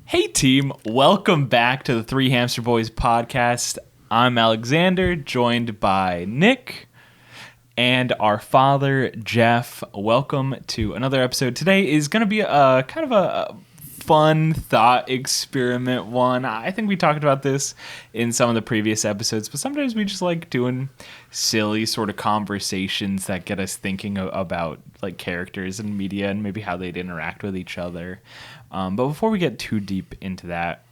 Hey team, welcome back to the Three Hamster Boys podcast. I'm Alexander, joined by Nick and our father, Jeff. Welcome to another episode. Today is going to be a kind of a fun thought experiment one. I think we talked about this in some of the previous episodes, but sometimes we just like doing silly sort of conversations that get us thinking about like characters and media and maybe how they'd interact with each other. But before we get too deep into that,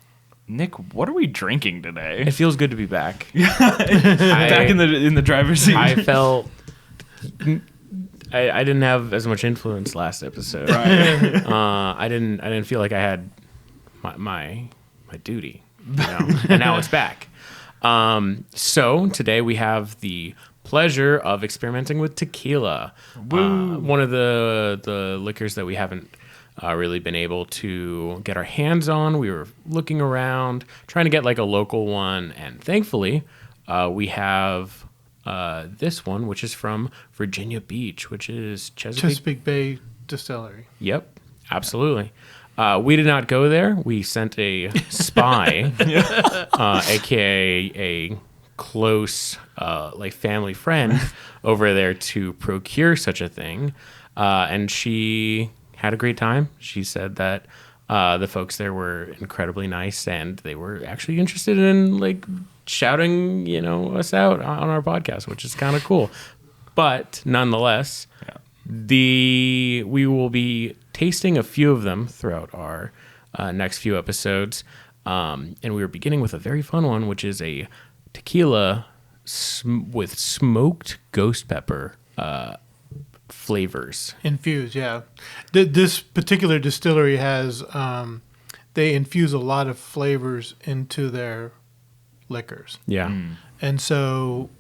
Nick, what are we drinking today? It feels good to be back. Back in the driver's seat. I felt I didn't have as much influence last episode. Right. I didn't feel like I had my duty, you know? And now it's back. So today we have the pleasure of experimenting with tequila. One of the liquors that we haven't really been able to get our hands on. We were looking around, trying to get like a local one, and thankfully we have this one, which is from Virginia Beach, which is Chesapeake Bay Distillery. Yep, absolutely. We did not go there. We sent a spy, aka a close like family friend, over there to procure such a thing, and she had a great time. She said that the folks there were incredibly nice, and they were actually interested in like shouting, us out on our podcast, which is kind of cool. But nonetheless, we will be tasting a few of them throughout our next few episodes, and we are beginning with a very fun one, which is a tequila with smoked ghost pepper flavors. Infused, yeah. This particular distillery has, they infuse a lot of flavors into their liquors. Yeah. And so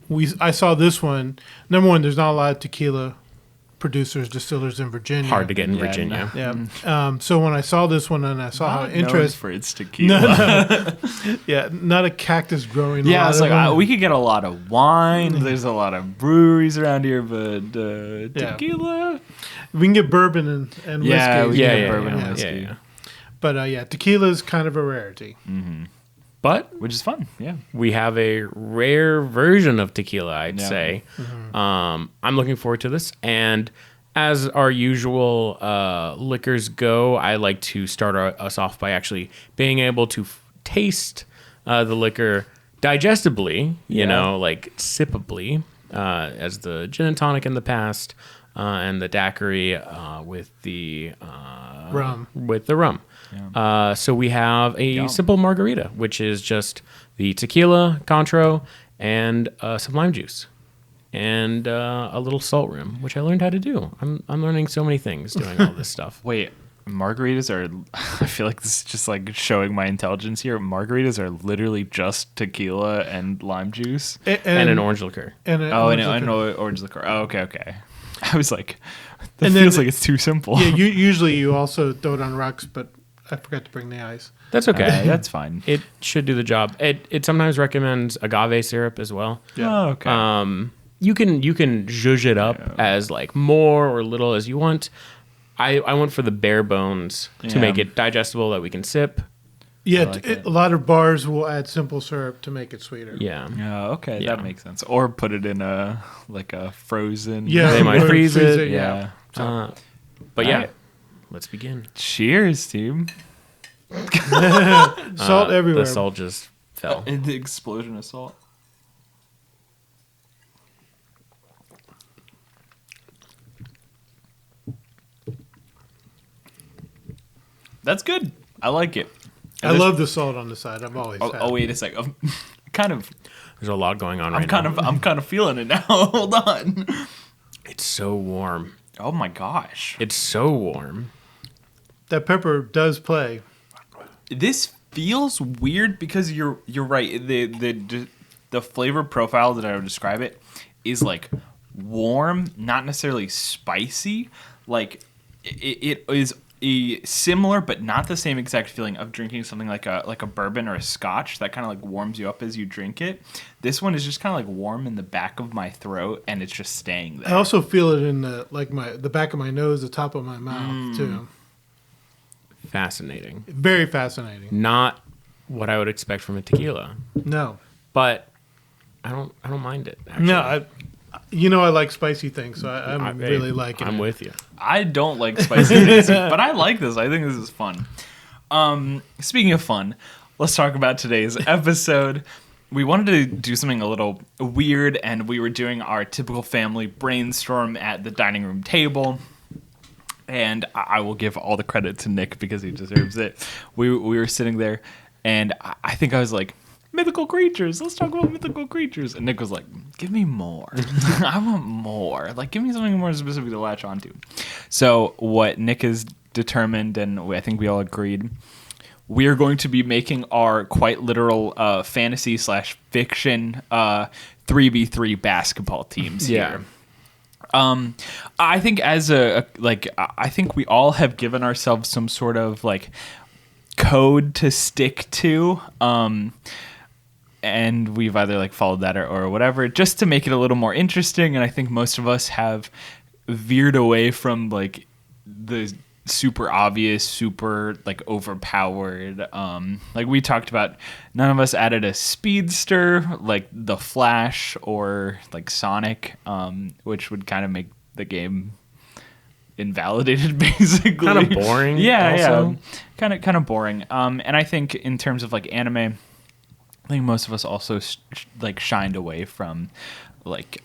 I saw this one. Number one, there's not a lot of tequila producers, distillers in Virginia. Hard to get in Virginia. Yeah. So when I saw this one and I saw how interesting for its tequila. yeah, not a cactus growing. Yeah, it's like we could get a lot of wine. There's a lot of breweries around here, but tequila. We can get bourbon and whiskey. Yeah, we Yeah, get yeah, bourbon yeah, and whiskey. yeah. But tequila is kind of a rarity. But Which is fun, yeah. we have a rare version of tequila, I'd Yeah. say. I'm looking forward to this. And as our usual liquors go, I like to start us off by actually being able to taste the liquor digestibly, like sippably, as the gin and tonic in the past, and the daiquiri with the Rum. With the rum. So we have a simple margarita, which is just the tequila, Cointreau, and some lime juice, and a little salt rim, which I learned how to do. I'm learning so many things doing all this stuff. Wait, margaritas are... I feel like this is just like showing my intelligence here. Margaritas are literally just tequila and lime juice. And an orange liquor. And And orange liquor. Oh, okay. I was like, that And feels then like it's too simple. Yeah, usually you also throw it on rocks, but I forgot to bring the ice. That's okay. That's fine. It should do the job. It sometimes recommends agave syrup as well. Yeah. Oh, okay. You can zhuzh it up as like more or little as you want. I went for the bare bones to make it digestible that we can sip. Yeah, like a lot of bars will add simple syrup to make it sweeter. Yeah. Okay, Yeah. that makes sense. Or put it in a frozen... Yeah, They might or freeze it. Yeah. But yeah, Alright. let's begin. Cheers, team. Salt everywhere. The salt just fell. The explosion of salt. That's good. I like it. I love the salt on the side. I've always had. Oh, wait a sec. I'm kind of There's a lot going on right now. I'm kind of feeling it now. Hold on. It's so warm. Oh my gosh. It's so warm. That pepper does play. This feels weird because you're right. The flavor profile that I would describe it is like warm, not necessarily spicy. Like it is a similar but not the same exact feeling of drinking something like a bourbon or a scotch that kind of like warms you up as you drink it. This one is just kind of like warm in the back of my throat, and it's just staying there. I also feel it in the back of my nose, the top of my mouth too. fascinating. Very fascinating. Not what I would expect from a tequila, No. but I don't mind it. Actually. No, I like spicy things, so I'm really liking it. I'm with you. I don't like spicy things, but I like this. I think this is fun. Speaking of fun, let's talk about today's episode. We wanted to do something a little weird, and we were doing our typical family brainstorm at the dining room table. And I will give all the credit to Nick because he deserves it. We were sitting there, and I think I was like, mythical creatures. Let's talk about mythical creatures. And Nick was like, give me more. I want more. Like, give me something more specific to latch onto. So what Nick has determined, and I think we all agreed, we are going to be making our quite literal fantasy/fiction 3v3 basketball teams here. I think I think we all have given ourselves some sort of like code to stick to. And we've either like followed that or whatever, just to make it a little more interesting. And I think most of us have veered away from like the super obvious, super like overpowered. Like we talked about, none of us added a speedster like the Flash or like Sonic, which would kind of make the game invalidated, basically. Kind of boring. Yeah. Kind of boring. And I think in terms of like anime, I think most of us also like shined away from like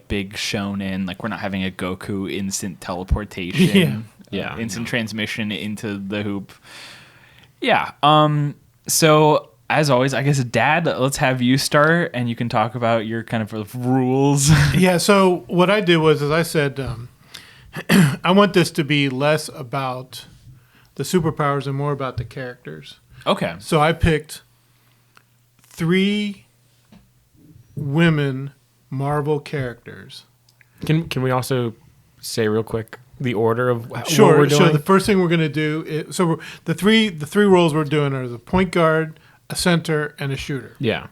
big shonen. Like we're not having a Goku instant teleportation, instant transmission into the hoop. Yeah. So as always, I guess Dad, let's have you start, and you can talk about your kind of rules. Yeah. So what I did was, as I said, I want this to be less about the superpowers and more about the characters. Okay. So I picked 3 women Marvel characters. Can we also say real quick the order of what Sure. we're doing? So the first thing we're going to do is, the three roles we're doing are the point guard, a center, and a shooter. Yeah.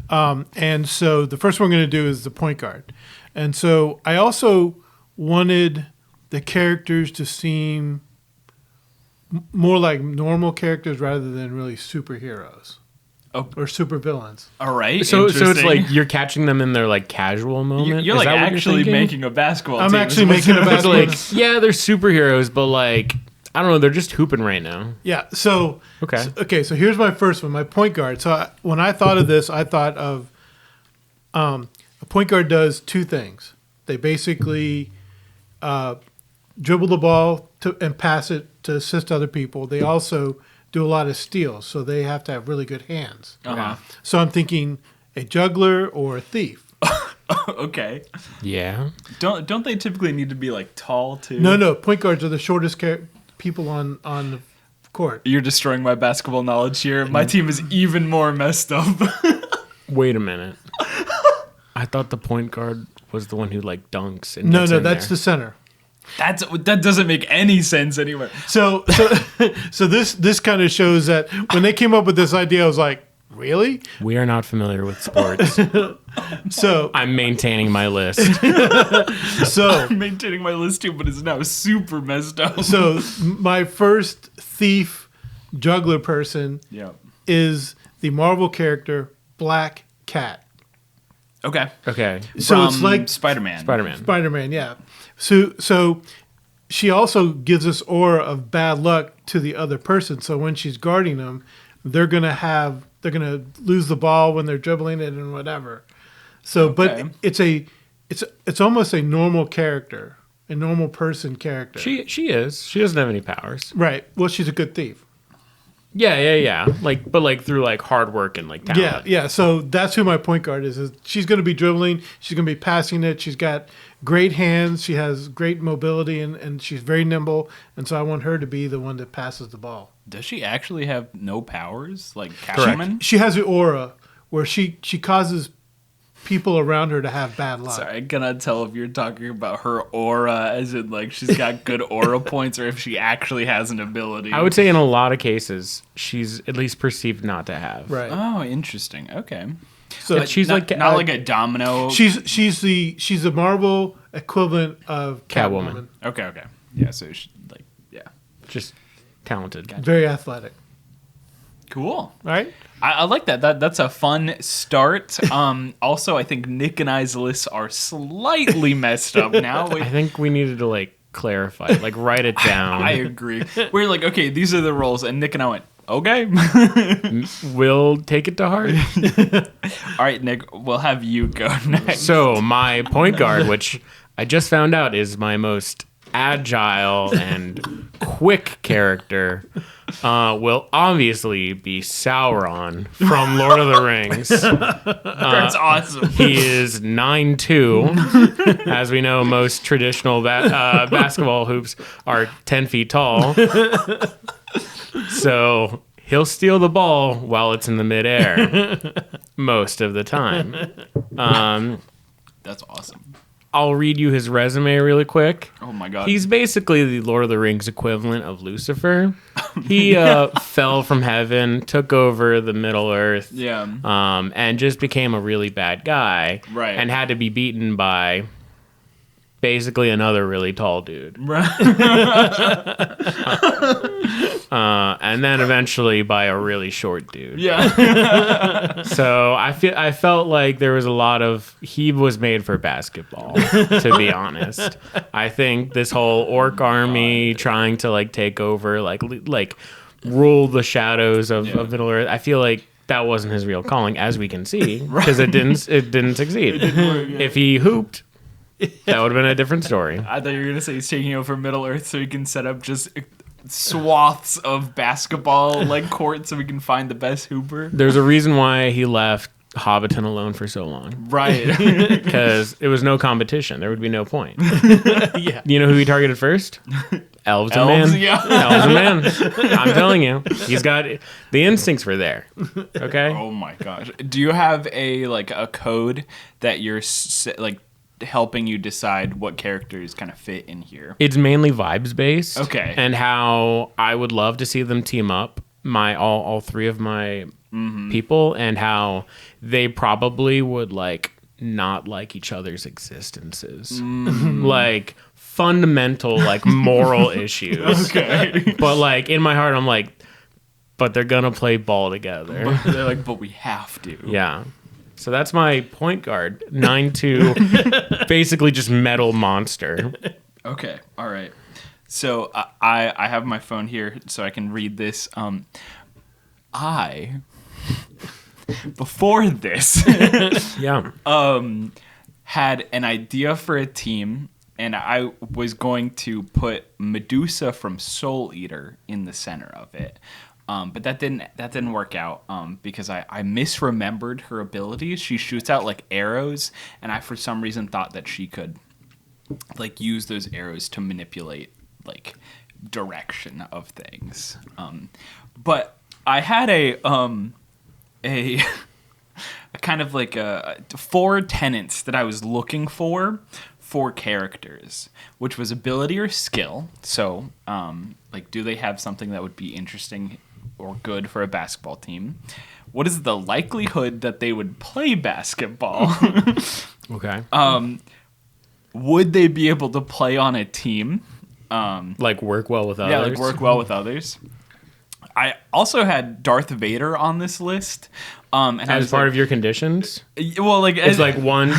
And so the first one we're going to do is the point guard. And so I also wanted the characters to seem more like normal characters rather than really superheroes. Or super villains. All right. So it's like you're catching them in their like casual moment. You're Is like that what actually you're making a basketball I'm team. actually making a basketball like, yeah, they're superheroes, but like I don't know, they're just hooping right now. Yeah. So okay. So here's my first one, my point guard. So when I thought of this, I thought of a point guard does 2 things. They basically dribble the ball and pass it to assist other people. They also do a lot of steals, so they have to have really good hands. Uh-huh. So I'm thinking a juggler or a thief. Okay. Yeah. Don't they typically need to be like tall too? No. Point guards are the shortest people on the court. You're destroying my basketball knowledge here. My team is even more messed up. Wait a minute. I thought the point guard was the one who like dunks. And No, gets in that's there. the center. That doesn't make any sense anywhere. So this kind of shows that when they came up with this idea, I was like, really? We are not familiar with sports. So I'm maintaining my list. I'm maintaining my list too, but it's now super messed up. So my first thief juggler person is the Marvel character Black Cat. Okay. So it's like Spider-Man. Spider-Man, yeah. So she also gives this aura of bad luck to the other person. So when she's guarding them, they're gonna lose the ball when they're dribbling it and whatever. So, but it's almost a normal character, a normal person character. She is. She doesn't have any powers. Right. Well, she's a good thief. Yeah. But through like hard work and like talent. Yeah. So that's who my point guard is she's going to be dribbling. She's going to be passing it. She's got great hands. She has great mobility and she's very nimble. And so I want her to be the one that passes the ball. Does she actually have no powers like Catwoman? She has an aura where she causes people around her to have bad luck. Sorry, I cannot tell if you're talking about her aura as in like she's got good aura points or if she actually has an ability. I would say in a lot of cases she's at least perceived not to have. Right. Oh, interesting. Okay. So she's not like a domino. She's the Marvel equivalent of Catwoman. Okay. Yeah, so she, Just talented. Very athletic. Cool. Right? I like that. That's a fun start. Also, I think Nick and I's lists are slightly messed up now. I think we needed to like clarify, like write it down. I agree. We're like, okay, these are the roles, and Nick and I went, okay. We'll take it to heart. All right, Nick, we'll have you go next. So my point guard, which I just found out is my most agile and quick character, will obviously be Sauron from Lord of the Rings. That's awesome. He is 9'2". As we know, most traditional basketball hoops are 10 feet tall. So he'll steal the ball while it's in the midair most of the time. That's awesome. I'll read you his resume really quick. Oh my god. He's basically the Lord of the Rings equivalent of Lucifer. He fell from heaven, took over the Middle Earth, and just became a really bad guy. Right. And had to be beaten by basically another really tall dude. And then eventually by a really short dude. Yeah. So I felt like there was a lot of he was made for basketball, to be honest. I think this whole orc army trying to like take over, like rule the shadows of Middle Earth. I feel like that wasn't his real calling, as we can see, because it didn't succeed. If he hooped, that would have been a different story. I thought you were gonna say he's taking over Middle Earth so he can set up just swaths of basketball like courts so we can find the best hooper. There's a reason why he left Hobbiton alone for so long. Right. Because it was no competition. There would be no point. Yeah. You know who he targeted first? Elves and Elves, man. yeah. Elves and man. I'm telling you. He's got the instincts were there. Okay? Oh my gosh. Do you have a code that you're like helping you decide what characters kind of fit in here? It's mainly vibes based. Okay. And how I would love to see them team up, all three of my people, and how they probably would like not like each other's existences. Like fundamental like moral issues. Okay. But like in my heart I'm like, but they're gonna play ball together. But they're like, but we have to. Yeah. So that's my point guard, 9'2", basically just metal monster. Okay, all right. So I have my phone here so I can read this. Before this, Yeah. had an idea for a team, and I was going to put Medusa from Soul Eater in the center of it. But that didn't work out because I misremembered her abilities. She shoots out like arrows, and I for some reason thought that she could like use those arrows to manipulate like direction of things. But I had a kind of like a 4 tenets that I was looking for characters, which was ability or skill. So like, do they have something that would be interesting or good for a basketball team? What is the likelihood that they would play basketball? Okay. Would they be able to play on a team? Like work well with others. Yeah, like work well with others. I also had Darth Vader on this list. And As part of your conditions? well, like It's like one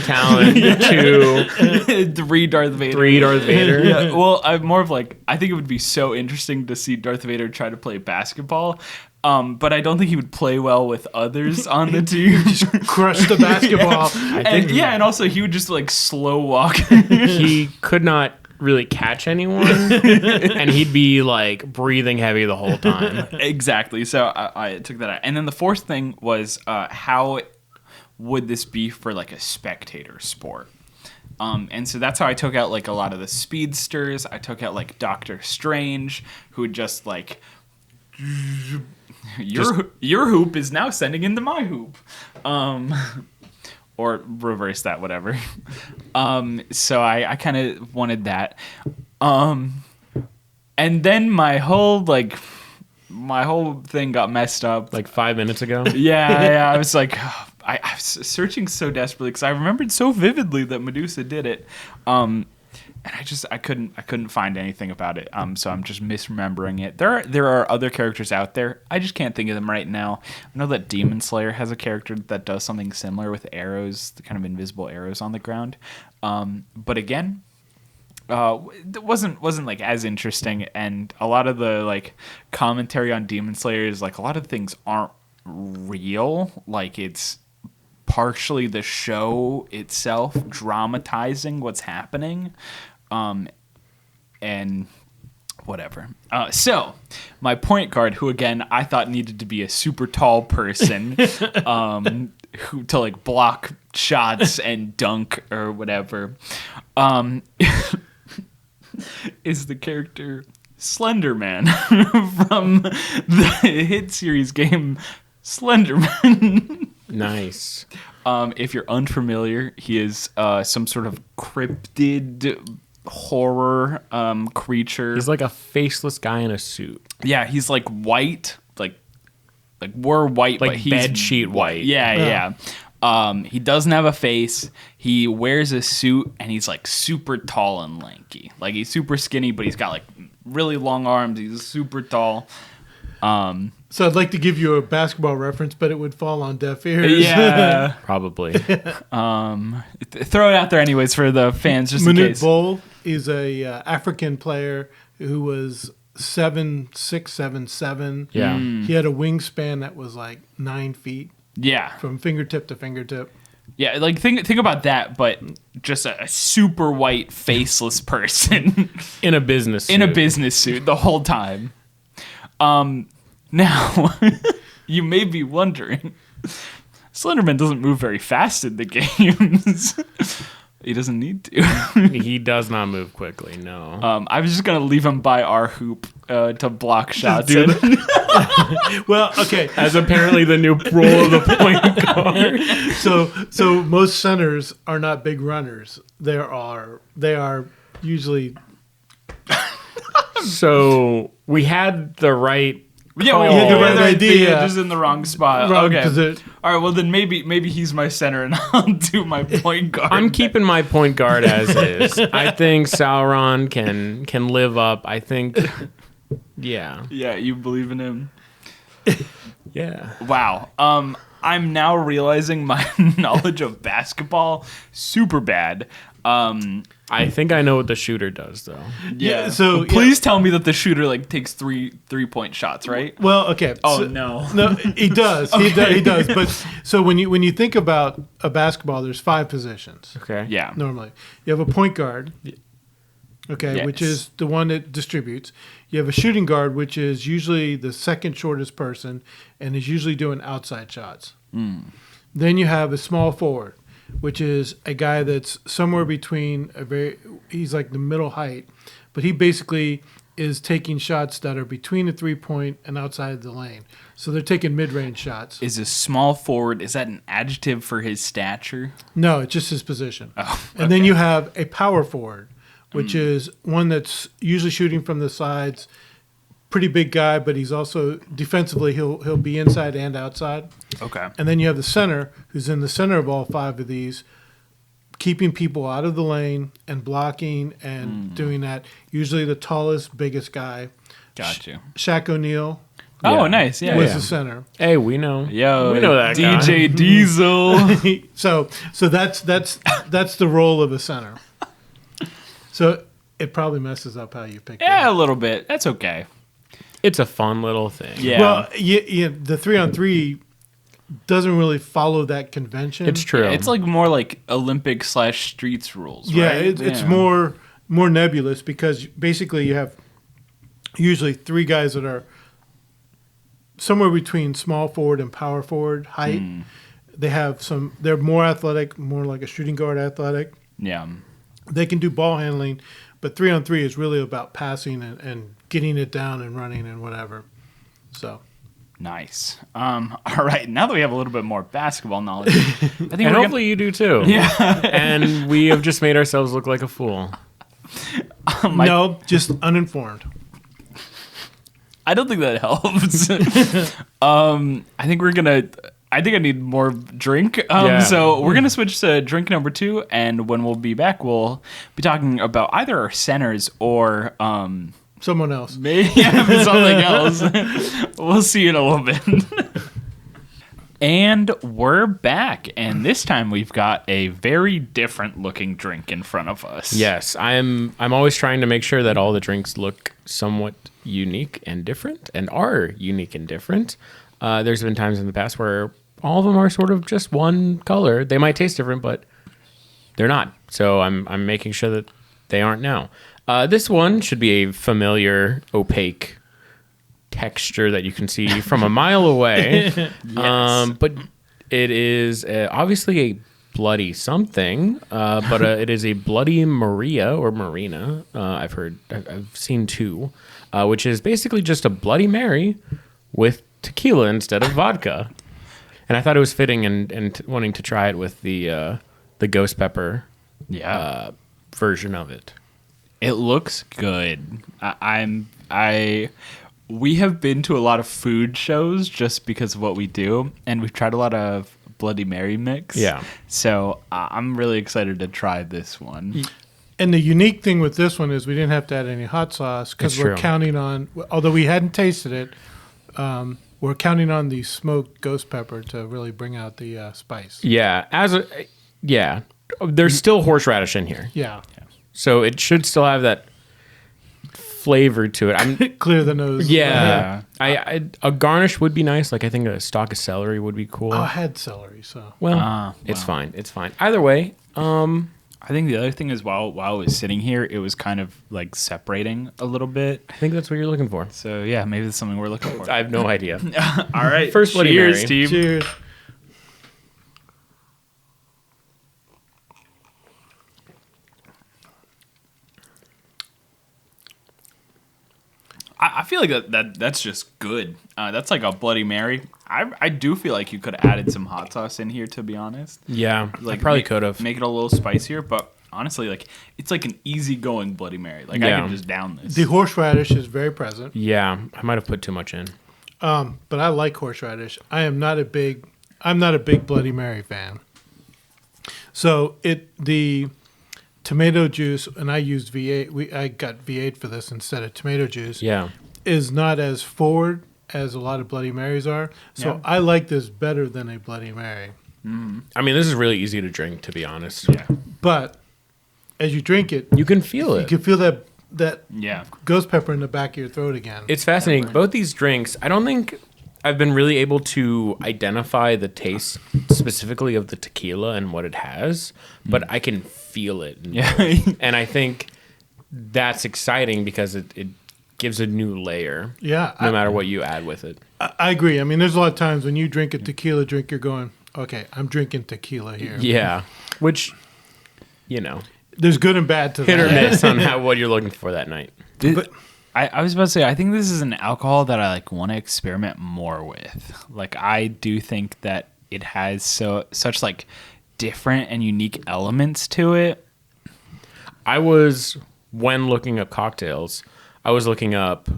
talent, 2, 3 Darth Vader. 3 Darth Vader. Yeah, well, I'm more of like, I think it would be so interesting to see Darth Vader try to play basketball. But I don't think he would play well with others on the team. Crush the basketball. And also he would just like slow walk. He could not really catch anyone, and he'd be like breathing heavy the whole time. Exactly. So I took that out. And then the fourth thing was how would this be for like a spectator sport? And so that's how I took out like a lot of the speedsters. I took out like Doctor Strange, who would just like your hoop is now sending into my hoop. Or reverse that, whatever. So I kind of wanted that. And then my whole thing got messed up. Like 5 minutes ago. Yeah. I was like, I was searching so desperately because I remembered so vividly that Medusa did it. And I couldn't find anything about it. So I'm just misremembering it. There are other characters out there. I just can't think of them right now. I know that Demon Slayer has a character that does something similar with arrows, the kind of invisible arrows on the ground. But again, it wasn't like as interesting, and a lot of the like commentary on Demon Slayer is like a lot of things aren't real. Like it's partially the show itself dramatizing what's happening, and whatever. So my point guard, who again I thought needed to be a super tall person, who to like block shots and dunk or whatever, is the character Slender Man from the hit series game Slenderman. Nice. If you're unfamiliar, he is some sort of cryptid horror creature. He's like a faceless guy in a suit. Yeah, he's like white, like we're white, Like but he's bed sheet white. Yeah. He doesn't have a face. He wears a suit, and he's like super tall and lanky. Like he's super skinny, but he's got like really long arms. He's super tall. So I'd like to give you a basketball reference, but it would fall on deaf ears. Yeah. Probably. Throw it out there anyways for the fans, just in Manute case. Bol is a African player who was 7'6", 7'7". Yeah. He had a wingspan that was like 9 feet Yeah. from fingertip to fingertip. Yeah, like think about that, but just a super white, faceless person In a business suit. in a business suit the whole time. Now, you may be wondering, Slenderman doesn't move very fast in the games. He doesn't need to. He does not move quickly, no. I was just going to leave him by our hoop to block shots. do in. Well, okay. As apparently the new role of the point guard. So most centers are not big runners. They are usually. So we had the right. Yeah, we call. had the right idea. idea, just in the wrong spot. Wrong Okay. position. All right, well then maybe he's my center and I'll do my point guard. I'm keeping my point guard as is. I think Sauron can live up. I think. Yeah. Yeah, you believe in him. Yeah. Wow. I'm now realizing my knowledge of basketball super bad. I think I know what the shooter does, though. Yeah. So, But please tell me that the shooter like takes 3-point shots, right? Well, okay. Oh so- no. No, he does. He does. But so when you think about a basketball, there's 5 positions Okay. Yeah. normally. You have a point guard, okay, Yes. which is the one that distributes. You have a shooting guard, which is usually the second shortest person and is usually doing outside shots. Then you have a small forward, which is a guy that's somewhere between he's like the middle height, but he basically is taking shots that are between the 3-point and outside the lane. So they're taking mid-range shots. Is a small forward, is that an adjective for his stature? No, it's just his position. Oh, And then you have a power forward, which is one that's usually shooting from the sides. Pretty big guy, but he's also defensively he'll be inside and outside. Okay. And then you have the center, who's in the center of all 5 of these, keeping people out of the lane and blocking and doing that. Usually the tallest, biggest guy. Got you. Shaq O'Neal Oh, Yeah. nice. Yeah. was yeah. the center. Hey, we know. Yo, we know that DJ guy. Diesel. So that's the role of a center. So it probably messes up how you pick Yeah, it. a little bit. That's okay. It's a fun little thing. Yeah. Well, the 3-on-3 doesn't really follow that convention. It's true. It's like more like Olympic / streets rules, Yeah, right? it's more nebulous because basically you have usually 3 guys that are somewhere between small forward and power forward height. They're more athletic, more like a shooting guard athletic. Yeah. They can do ball handling, but 3-on-3 is really about passing and getting it down and running and whatever. So Nice. All right. Now that we have a little bit more basketball knowledge, I think and hopefully you do too. Yeah. And we have just made ourselves look like a fool. no, just uninformed. I don't think that helps. I think we're gonna I think I need more drink. Yeah. So we're gonna switch to drink number 2, and when we'll be back, we'll be talking about either our centers or Someone else. maybe something else. We'll see you in a little bit. And we're back, and this time we've got a very different looking drink in front of us. Yes, I'm always trying to make sure that all the drinks look somewhat unique and different, and are unique and different. There's been times in the past where all of them are sort of just one color. They might taste different, but they're not. So I'm making sure that they aren't now. This one should be a familiar, opaque texture that you can see from a mile away. Yes. But it is obviously a bloody something, but it is a Bloody Maria or Marina. I've seen 2, which is basically just a Bloody Mary with tequila instead of vodka. And I thought it was fitting and wanting to try it with the ghost pepper version of it. It looks good. We have been to a lot of food shows just because of what we do, and we've tried a lot of Bloody Mary mix. Yeah. So I'm really excited to try this one. And the unique thing with this one is we didn't have to add any hot sauce because It's we're true. counting on, although we hadn't tasted it, we're counting on the smoked ghost pepper to really bring out the spice. Yeah, there's still horseradish in here, Yeah. so it should still have that flavor to it. Clear the nose. Yeah. A garnish would be nice. Like I think a stalk of celery would be cool. Oh, I had celery, so. Well, it's fine. It's fine. Either way, I think the other thing is while it was sitting here, it was kind of like separating a little bit. I think that's what you're looking for. So yeah, maybe that's something we're looking for. I have no idea. All right. First Bloody cheers, Mary. team. Cheers. I feel like that's just good. That's like a Bloody Mary. I do feel like you could have added some hot sauce in here, to be honest. Yeah, Like I probably make- could have. make it a little spicier, but honestly, like it's like an easygoing Bloody Mary. Like I Yeah. can just down this. The horseradish is very present, Yeah, I might have put too much in. but I like horseradish. I'm not a big Bloody Mary fan. So the tomato juice, and I used V8. I got V8 for this instead of tomato juice. Yeah, Is not as forward as a lot of Bloody Marys are. So Yeah. I like this better than a Bloody Mary. I mean this is really easy to drink, to be honest. Yeah. But as you drink it, You can feel you it. can feel that Yeah. ghost pepper in the back of your throat again. It's fascinating. Both these drinks, I don't think I've been really able to identify the taste specifically of the tequila and what it has, but I can feel it. Yeah. And I think that's exciting because it gives a new layer. Yeah, No matter what you add with it. I agree. I mean, there's a lot of times when you drink a tequila drink, you're going, okay, I'm drinking tequila here. Yeah. Which, There's good and bad to hit or that. miss on what you're looking for that night. But I was about to say, I think this is an alcohol that I like want to experiment more with. Like I do think that it has such like different and unique elements to it. When looking up cocktails, I was looking up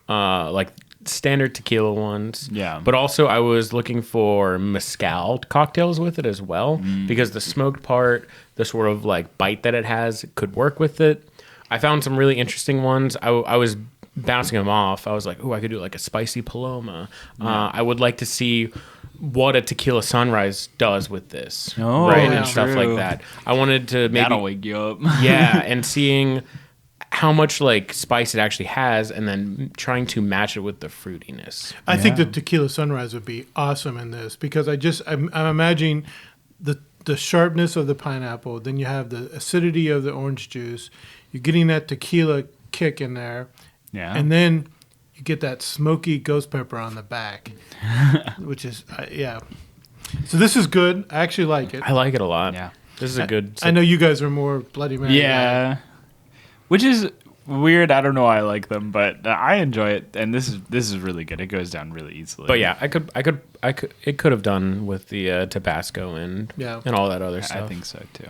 like standard tequila ones. Yeah. But also I was looking for mezcal cocktails with it as well because the smoked part, the sort of like bite that it has could work with it. I found some really interesting ones. I was bouncing them off. I was like, I could do like a spicy Paloma. I would like to see what a tequila sunrise does with this. Oh, right? yeah. And stuff like True. that. I wanted to maybe That'll wake you up. yeah, and seeing how much like spice it actually has, and then trying to match it with the fruitiness. I think the tequila sunrise would be awesome in this because I'm imagining the sharpness of the pineapple. Then you have the acidity of the orange juice. You're getting that tequila kick in there. Yeah. And then you get that smoky ghost pepper on the back, which is, yeah. So this is good. I actually like it. I like it a lot. Yeah. This is a good. I know you guys are more Bloody Mary. Yeah. Which is weird. I don't know why I like them, but I enjoy it, and this is really good. It goes down really easily. But yeah, I could. It could have done with the Tabasco and all that other stuff. I think so too.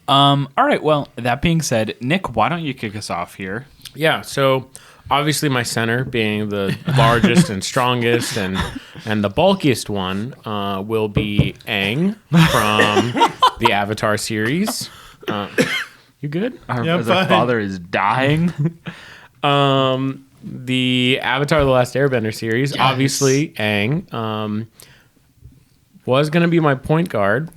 All right. Well, that being said, Nick, why don't you kick us off here? Yeah, so obviously my center being the largest and strongest and the bulkiest one will be Aang from the Avatar series. You good? Yeah, As our fine. father is dying. The Avatar: The Last Airbender series, Yes. obviously Aang was going to be my point guard,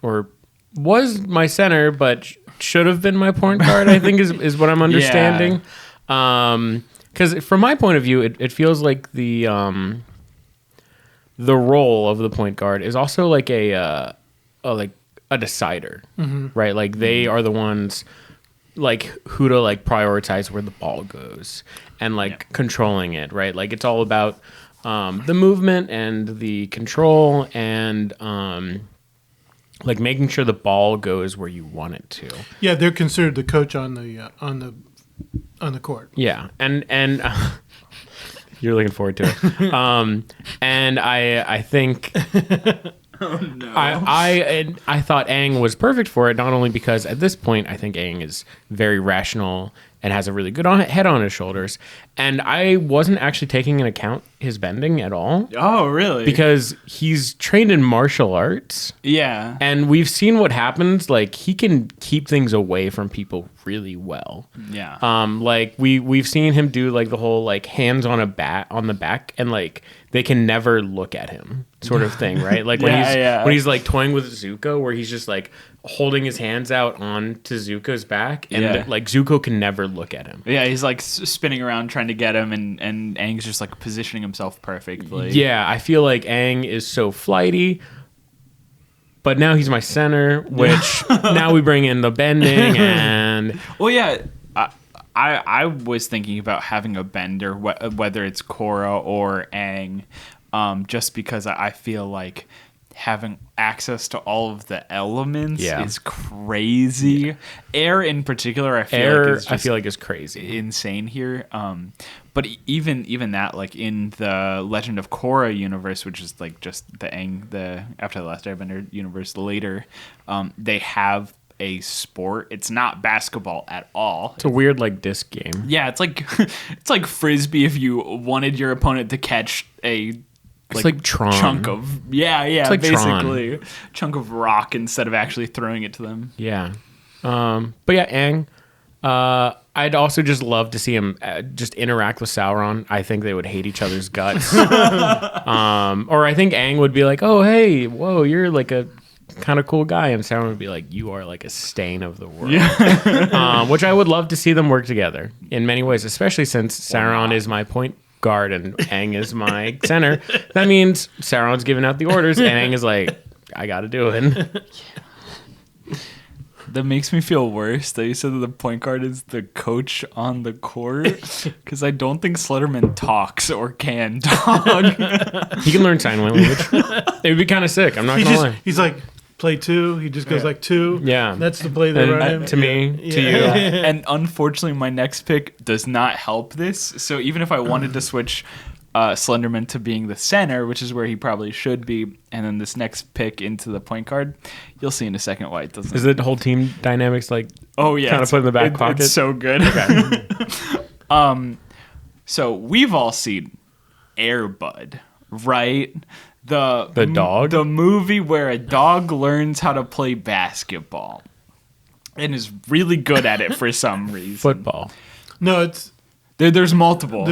or was my center, but should have been my point guard, I think is what I'm understanding. Because from my point of view, it feels like the role of the point guard is also like a decider, right? Like they are the ones like who to like prioritize where the ball goes and like controlling it, right? Like it's all about the movement and the control and like making sure the ball goes where you want it to. Yeah, they're considered the coach on the court. Yeah, and you're looking forward to it. And I think Oh no. I thought Aang was perfect for it, not only because at this point I think Aang is very rational and has a really good head on his shoulders, and I wasn't actually taking into account his bending at all Oh really? because he's trained in martial arts. yeah. And we've seen what happens. Like he can keep things away from people really well. Yeah. Like we've seen him do like the whole like hands on the back, and like they can never look at him sort of thing, right? Like when he's like toying with Zuko, where he's just like holding his hands out onto Zuko's back, and like Zuko can never look at him. Yeah, he's like spinning around trying to get him, and Aang's just like positioning himself perfectly. Yeah, I feel like Aang is so flighty. But now he's my center, which now we bring in the bending and... Well, yeah, I was thinking about having a bender, whether it's Korra or Aang, just because I feel like having access to all of the elements is crazy. Yeah. Air in particular, I feel like is crazy, insane here. But even that, like in the Legend of Korra universe, which is like just the After the Last Airbender universe later, they have a sport. It's not basketball at all. It's a weird like disc game. Yeah, it's like frisbee if you wanted your opponent to catch a it's like Tron. Chunk of it's like basically Tron. Chunk of rock instead of actually throwing it to them. Yeah. But yeah, Aang. I'd also just love to see him just interact with Sauron. I think they would hate each other's guts. Or I think Aang would be like, "Oh, hey, whoa, you're like a kind of cool guy," and Sauron would be like, "You are like a stain of the world." Yeah. Which I would love to see them work together in many ways, especially since Sauron is my point guard and Aang is my center. That means Sauron's giving out the orders and Aang is like, "I got to do it." That makes me feel worse that you said that the point guard is the coach on the court, because I don't think Slutterman talks or can talk. He can learn sign language. It would be kind of sick. I'm not going to lie. He's like, play two. He just goes like two. Yeah. That's the play they run him. To me, to you. And unfortunately, my next pick does not help this. So even if I wanted to switch Slenderman to being the center, which is where he probably should be, and then this next pick into the point guard, you'll see in a second why it doesn't. Is the whole team dynamics like? Oh yeah, kind of put in the back pocket. It's so good. Okay. So we've all seen Air Bud, right? The dog, the movie where a dog learns how to play basketball and is really good at it for some reason. Football. No, it's. There's multiple.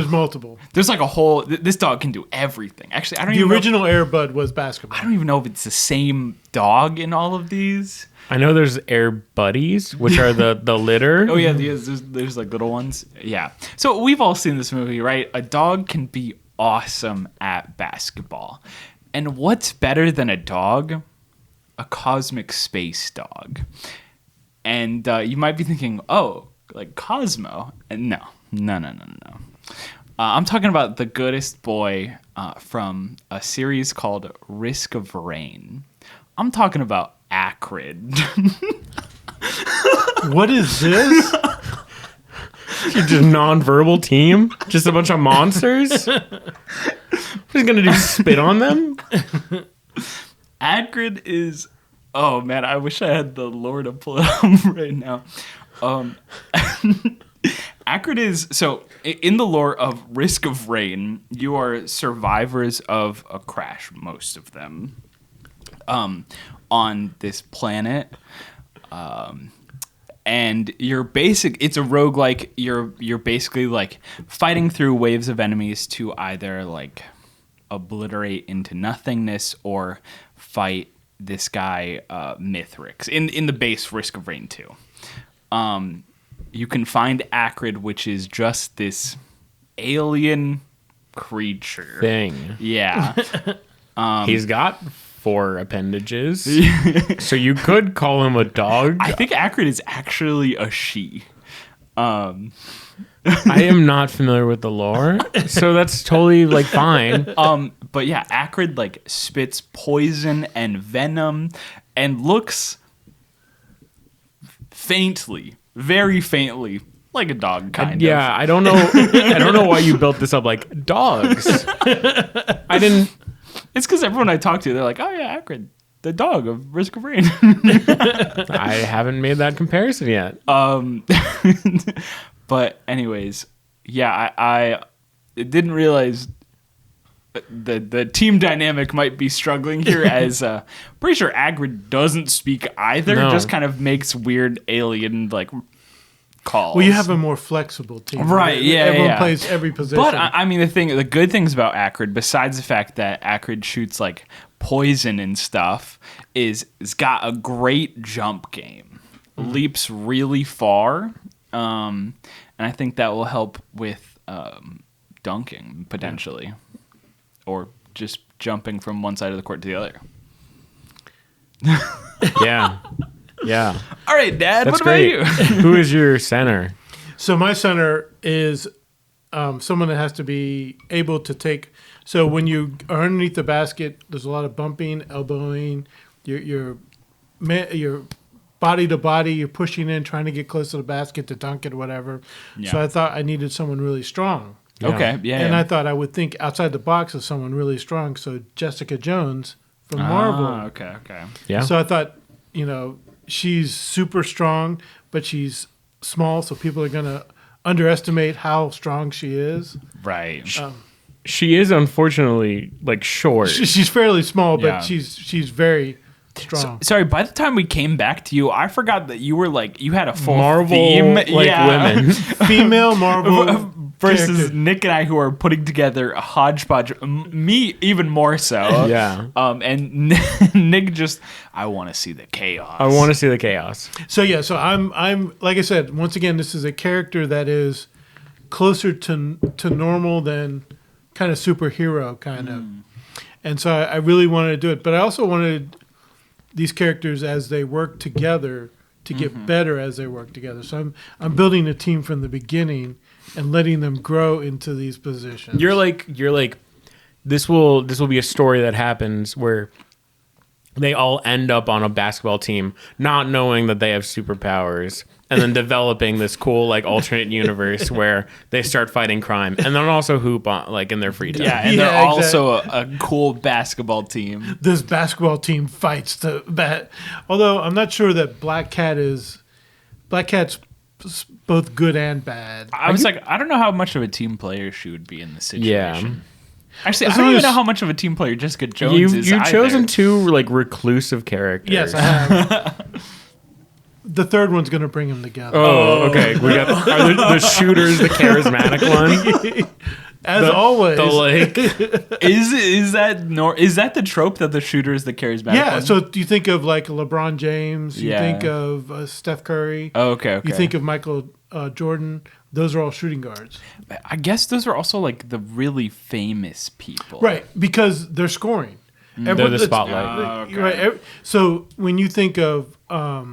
There's like a whole. This dog can do everything. Actually, I don't. The original Air Bud was basketball. I don't even know if it's the same dog in all of these. I know there's Air Buddies, which are the litter. Oh yeah, there's like little ones. Yeah. So we've all seen this movie, right? A dog can be awesome at basketball, and what's better than a dog? A cosmic space dog. And you might be thinking, oh, like Cosmo, and no. I'm talking about the goodest boy from a series called Risk of Rain. I'm talking about Acrid. What is this? You're just non-verbal team? Just a bunch of monsters? Who's going to do spit on them? Acrid is... Oh, man, I wish I had the lore to pull it up right now. Acrid is so in the lore of Risk of Rain, you are survivors of a crash, most of them, on this planet. And it's a roguelike. You're basically like fighting through waves of enemies to either like obliterate into nothingness or fight this guy Mithrix in the base Risk of Rain 2. You can find Acrid, which is just this alien creature Thing. Yeah. He's got 4 appendages, so you could call him a dog. I think Acrid is actually a she. I am not familiar with the lore, so that's totally like fine. But yeah, Acrid like spits poison and venom and looks very faintly like a dog kind of. Yeah, I don't know. I don't know why you built this up like dogs. I didn't. It's because everyone I talk to, they're like, oh yeah, Acrid, the dog of Risk of Rain. I haven't made that comparison yet. But anyways, yeah, I didn't realize the team dynamic might be struggling here as pretty sure Acrid doesn't speak either. No. Just kind of makes weird alien like calls. Well, you have a more flexible team, right? Yeah, everyone plays every position. But I mean, the good things about Acrid, besides the fact that Acrid shoots like poison and stuff, is it's got a great jump game, leaps really far, and I think that will help with dunking potentially, or just jumping from one side of the court to the other. Yeah. Yeah. All right, Dad. That's what great. about you? Who is your center? So my center is someone that has to be able to take. So when you are underneath the basket, there's a lot of bumping, elbowing. You're body to body. You're pushing in, trying to get close to the basket to dunk it, or whatever. Yeah. So I thought I needed someone really strong. Yeah. Okay. Yeah. And yeah. I thought I would think outside the box of someone really strong. So Jessica Jones from Marvel. Okay. Okay. Yeah. So I thought, she's super strong, but she's small, so people are going to underestimate how strong she is. Right. She is unfortunately like short. She's fairly small, but Yeah. she's very strong. Sorry, by the time we came back to you, I forgot that you were like you had a full Marvel theme, like women. Female Marvel versus character. Nick and I, who are putting together a hodgepodge. Me even more so. Yeah. And Nick just, I want to see the chaos. I want to see the chaos. So I'm like I said, once again, this is a character that is closer to normal than kind of superhero kind of. And so I really wanted to do it, but I also wanted these characters as they work together to get better as they work together. So I'm building a team from the beginning and letting them grow into these positions. You're like this will be a story that happens where they all end up on a basketball team not knowing that they have superpowers and then developing this cool like alternate universe where they start fighting crime and then also hoop on like in their free time. Yeah, and Yeah, they're also a cool basketball team. This basketball team fights to bat. Although I'm not sure that Black Cat's both good and bad. I was like, I don't know how much of a team player she would be in this situation. Yeah. Actually, I As don't long even as- know how much of a team player Jessica Jones is. You've either. chosen 2 like reclusive characters. Yes, I have. The third one's going to bring them together. Oh, okay. We got are the shooter's the charismatic one. As always. The like Is that the trope that the shooter is the charismatic Yeah, one? so do you think of like LeBron James? You Yeah. think of Steph Curry? Oh, okay. You think of Michael Jordan? Those are all shooting guards. I guess those are also like the really famous people. Right, because they're scoring. they're the that's- spotlight. Oh, okay. Right. So when you think of a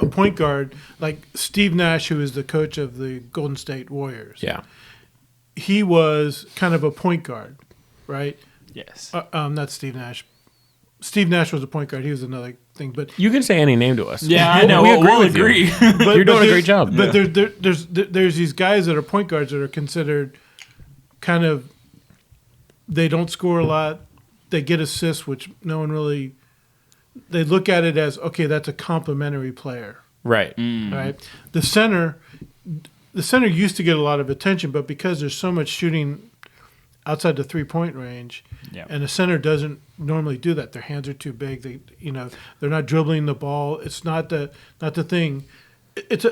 point guard like Steve Nash, who is the coach of the Golden State Warriors, Yeah. he was kind of a point guard, right? Yes. Not Steve Nash. Steve Nash was a point guard. He was another thing, but You can say any name to us. Yeah, I know. We We'll with you. agree. but, You're doing a there- great job. But there's these guys that are point guards that are considered kind of, they don't score a lot. They get assists, which no one really, they look at it as, okay, that's a complimentary player. Right. Right. The center used to get a lot of attention, but because there's so much shooting outside the 3-point range, and the center doesn't normally do that. Their hands are too big. They're not dribbling the ball. It's not the thing.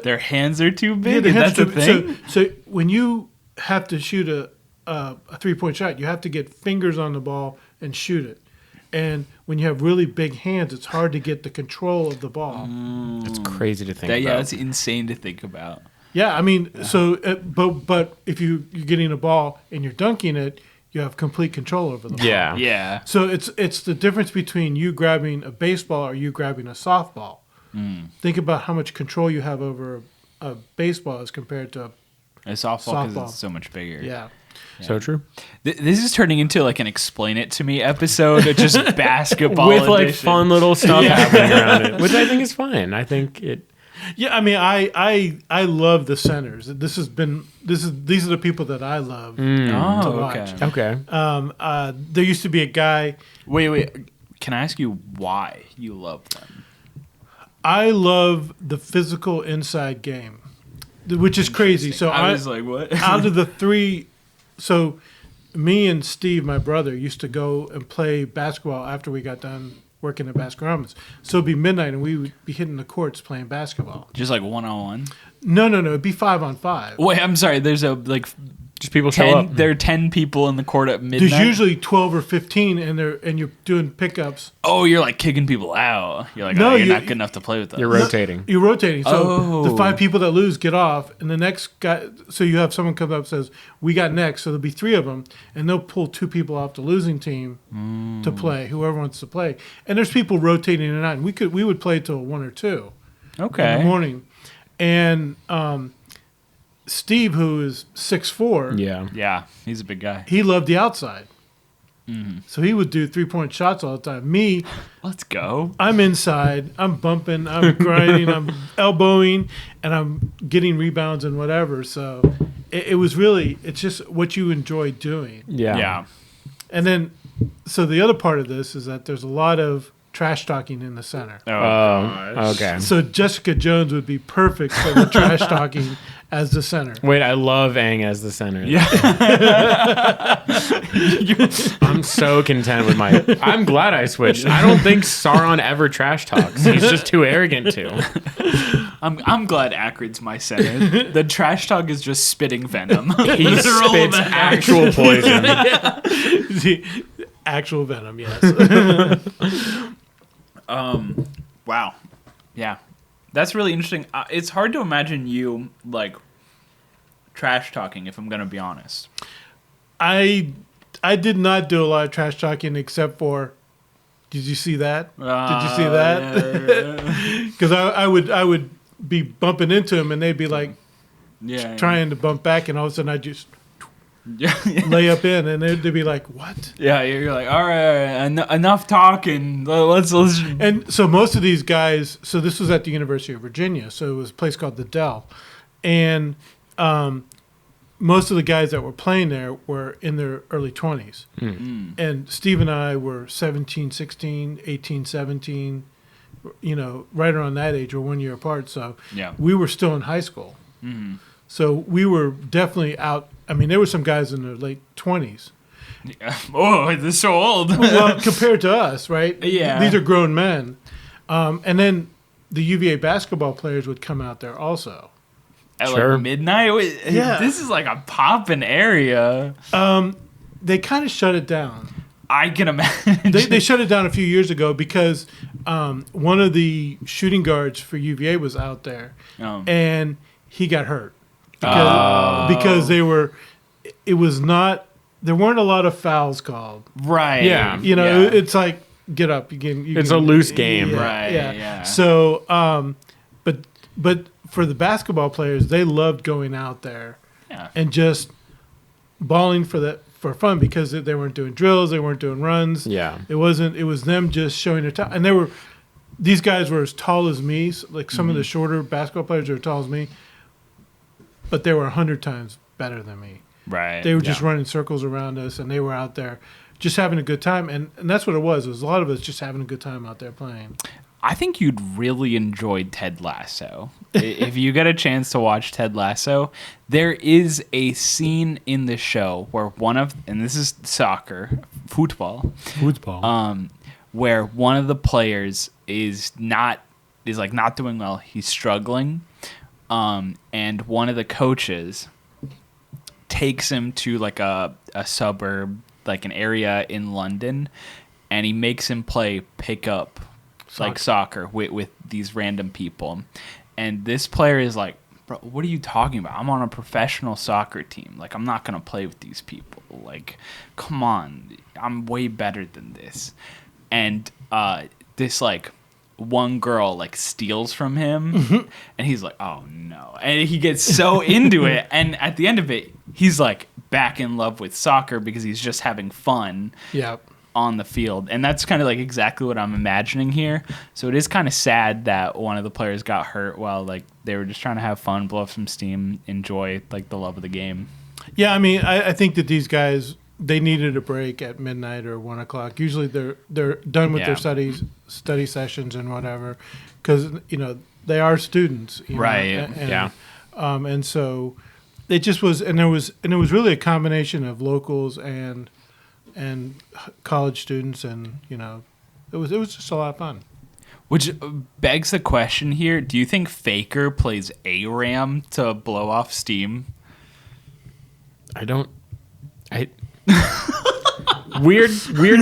Their hands are too big. their That's hands the are thing. So when you have to shoot a 3-point shot, you have to get fingers on the ball and shoot it. And when you have really big hands, it's hard to get the control of the ball. It's crazy to think about. Yeah, that's insane to think about. Yeah, I mean, so but if you're getting a ball and you're dunking it, you have complete control over the ball. Yeah. Yeah. So it's the difference between you grabbing a baseball or you grabbing a softball. Think about how much control you have over a baseball as compared to A softball because Softball. it's so much bigger. yeah. So true. This is turning into like an explain it to me episode of just basketball With like edition. fun little stuff happening around it, which I think is fine. I think it. Yeah, I mean, I love the centers. These are the people that I love to Oh, watch. okay. Okay. There used to be a guy. Wait. Can I ask you why you love them? I love the physical inside game, which is crazy. So I was like, what? out of the three, so me and Steve, my brother, used to go and play basketball after we got done working at Baskin Robbins. So it'd be midnight and we would be hitting the courts playing basketball. Just like 1-on-1? No, it'd be 5-on-5. Wait, I'm sorry. There's a like Just people show up. there are 10 people in the court at midnight. There's usually 12 or 15 and you're doing pickups. Oh, you're like kicking people out. You're like, No, oh, you're you- not good enough to play with us. You're rotating. You're rotating. So the Oh. 5 people that lose get off, and the next guy. So you have someone come up and says, "We got next." So there'll be 3 of them, and they'll pull 2 people off the losing team to play. Whoever wants to play, and there's people rotating in and out. And we would play till 1 or 2 in Okay. the morning, and Steve, who is 6'4", Yeah. Yeah, he's a big guy. he loved the outside. So he would do 3-point shots all the time. Me, Let's go. I'm inside. I'm bumping. I'm grinding. I'm elbowing, and I'm getting rebounds and whatever. So it was really, it's just what you enjoy doing. Yeah. Yeah. And then, so the other part of this is that there's a lot of trash talking in the center. Oh, okay. So Jessica Jones would be perfect for the trash talking as the center. Wait, I love Aang as the center. Yeah. I'm so content with my. I'm glad I switched. I don't think Sauron ever trash talks. He's just too arrogant to. I'm glad Akrid's my center. The trash talk is just spitting venom. He Literal spits venom. actual poison. The actual venom, yes. Wow. Yeah. That's really interesting. It's hard to imagine you, like, trash talking, if I'm going to be honest. I did not do a lot of trash talking except for. Did you see that? Did you see that? Because I would be bumping into him and they'd be like Yeah. trying to bump back, and all of a sudden I just Yeah. lay up in, and they'd be like, "What?" Yeah, you're like, all right, enough talking. Let's. And so most of these guys. So this was at the University of Virginia. So it was a place called the Dell, and most of the guys that were playing there were in their early 20s. And Steve and I were 17, 16, 18, 17, right around that age. We're 1 year apart. So Yeah. we were still in high school. So we were definitely out. I mean, there were some guys in their late 20s. Oh, this is so old. Well, compared to us, right? Yeah. These are grown men. And then the UVA basketball players would come out there also. At Sure. like midnight. Wait, Yeah. This is like a poppin' area. They kind of shut it down. I can imagine. They shut it down a few years ago because one of the shooting guards for UVA was out there, and he got hurt because it was not. There weren't a lot of fouls called. Right. Yeah. It's like get up. It's a loose game. Yeah, Right, yeah. So, but for the basketball players, they loved going out there Yeah. and just balling for fun because they weren't doing drills, they weren't doing runs. Yeah. It was them just showing their talent. And these guys were as tall as me, like some of the shorter basketball players are as tall as me, but they were 100 times better than me. Right. They were just running circles around us, and they were out there just having a good time. And that's what it was. It was a lot of us just having a good time out there playing. I think you'd really enjoy Ted Lasso. If you get a chance to watch Ted Lasso, there is a scene in the show where and this is soccer, football, where one of the players is not doing well. He's struggling, and one of the coaches takes him to like a suburb, like an area in London, and he makes him play pickup soccer with these random people. And this player is like, bro, what are you talking about? I'm on a professional soccer team. Like, I'm not going to play with these people. Like, come on. I'm way better than this. And this, like, one girl, like, steals from him. And he's like, oh, no. And he gets so into it. And at the end of it, he's, like, back in love with soccer because he's just having fun. Yep. On the field. And that's kind of like exactly what I'm imagining here. So it is kind of sad that one of the players got hurt while like they were just trying to have fun, blow off some steam, enjoy like the love of the game. Yeah, I mean, I think that these guys, they needed a break at midnight or 1 o'clock. Usually they're done with their study sessions and whatever, because they are students, right? And so it just was, and it was really a combination of locals and college students, and it was just a lot of fun. Which begs the question here: do you think Faker plays ARAM to blow off steam? Weird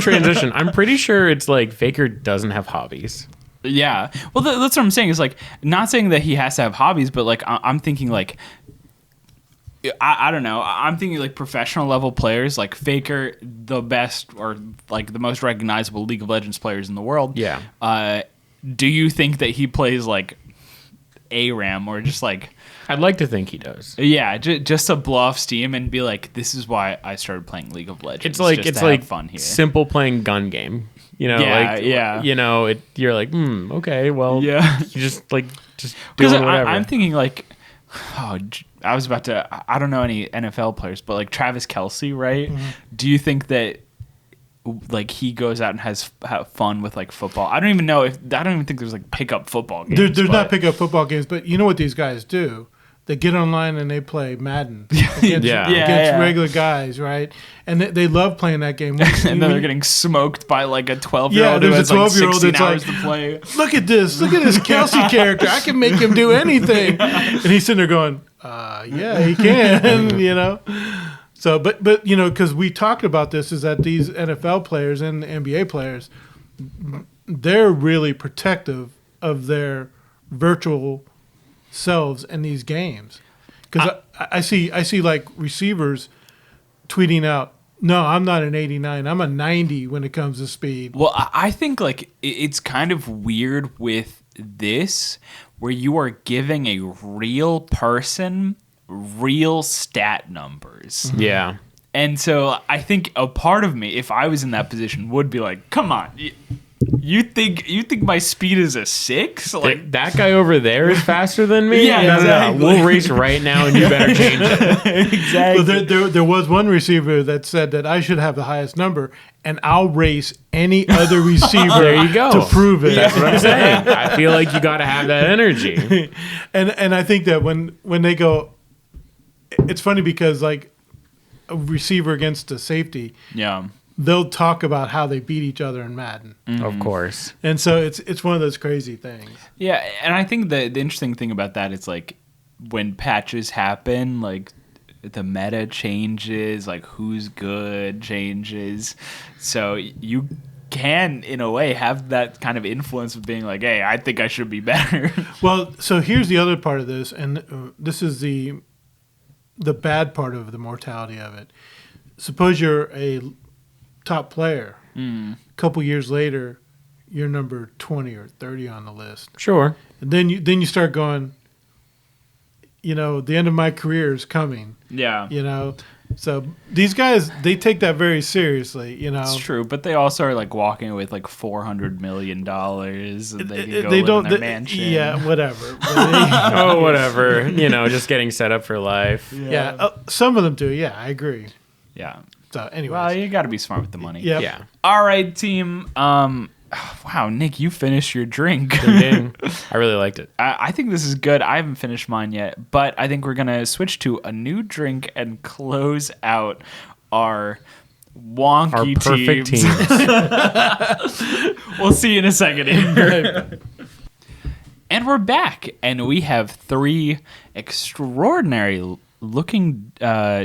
transition. I'm pretty sure it's like Faker doesn't have hobbies. Yeah, well, that's what I'm saying. Is like not saying that he has to have hobbies, but like I'm thinking like. I don't know. I'm thinking like professional level players, like Faker, the best or like the most recognizable League of Legends players in the world. Yeah. Do you think that he plays like ARAM or just like? I'd like to think he does. Yeah, just to blow off steam and be like, this is why I started playing League of Legends. It's like fun here. Simple playing gun game. You're like, okay, well, yeah, you just doing whatever. I'm thinking like. Oh, I was about to. I don't know any NFL players, but like Travis Kelce, right? Mm-hmm. Do you think that like he goes out and have fun with like football? I don't even think there's like pickup football games. There's not pickup football games, but you know what these guys do? They get online and they play Madden against regular guys, right? And they love playing that game. And then they're getting smoked by like a 12-year-old who has like 16 hours to play. Look at this Kelsey character. I can make him do anything. And he's sitting there going, yeah, he can, So, but because we talked about this, is that these NFL players and the NBA players, they're really protective of their virtual selves in these games, because I see like receivers tweeting out, no, I'm not an 89, I'm a 90 when it comes to speed. Well, I think like it's kind of weird with this where you are giving a real person real stat numbers. Yeah. And so I think a part of me, if I was in that position, would be like, come on, you think my speed is a 6? Like that guy over there is faster than me? Yeah, exactly. No. We'll race right now, and you better change it. Exactly. Well, there was one receiver that said that I should have the highest number, and I'll race any other receiver there you go. to prove it. That's what I'm saying. I feel like you got to have that energy. And I think that when they go, it's funny because like a receiver against a safety, they'll talk about how they beat each other in Madden. Mm-hmm. Of course. And so it's one of those crazy things. Yeah, and I think the interesting thing about that is like when patches happen, like the meta changes, like who's good changes. So you can, in a way, have that kind of influence of being like, hey, I think I should be better. Well, so here's the other part of this, and this is the bad part of the mortality of it. Suppose you're a top player. A couple years later, you're number 20 or 30 on the list. Sure. And then you start going, the end of my career is coming. Yeah. So these guys, they take that very seriously, It's true, but they also are like walking with like $400 million and they can go live in their mansion. Yeah, whatever. Whatever. Just getting set up for life. Yeah. Some of them do. Yeah, I agree. Yeah. So anyway. Well, you got to be smart with the money. Yep. Yeah. All right, team. Wow, Nick, you finished your drink. Ding, ding. I really liked it. I think this is good. I haven't finished mine yet, but I think we're going to switch to a new drink and close out our wonky Our perfect teams. teams. We'll see you in a second. And we're back, and we have 3 extraordinary looking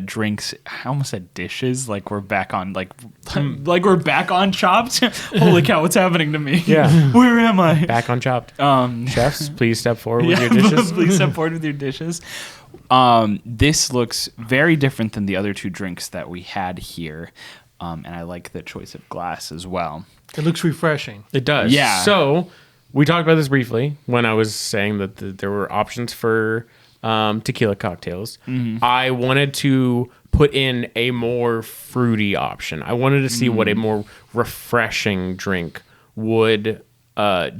drinks. I almost said dishes. Like we're back on like we're back on Chopped. Holy cow, what's happening to me? Yeah. Where am I? Back on Chopped. Chefs, please step forward with your Yeah, dishes. please step forward with your dishes. This looks very different than the other 2 drinks that we had here. And I like the choice of glass as well. It looks refreshing. It does. Yeah. So we talked about this briefly when I was saying that there were options for tequila cocktails. Mm-hmm. I wanted to put in a more fruity option. I wanted to see what a more refreshing drink would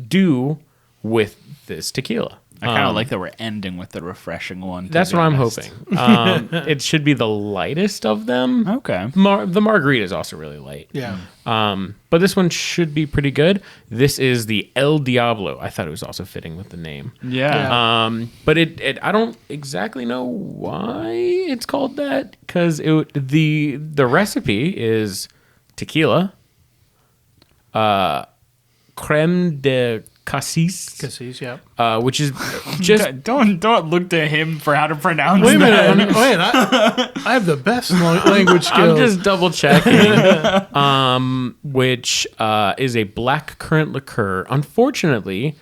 do with this tequila. I kind of like that we're ending with the refreshing one. That's what I'm hoping. It should be the lightest of them. Okay. The margarita is also really light. Yeah. But this one should be pretty good. This is the El Diablo. I thought it was also fitting with the name. Yeah. But it I don't exactly know why it's called that, because the recipe is tequila, creme de cassis, yeah. which is just Don't look to him for how to pronounce Wait a that. minute. Wait, I have the best language skills. I'm just double checking. Which is a black currant liqueur. Unfortunately,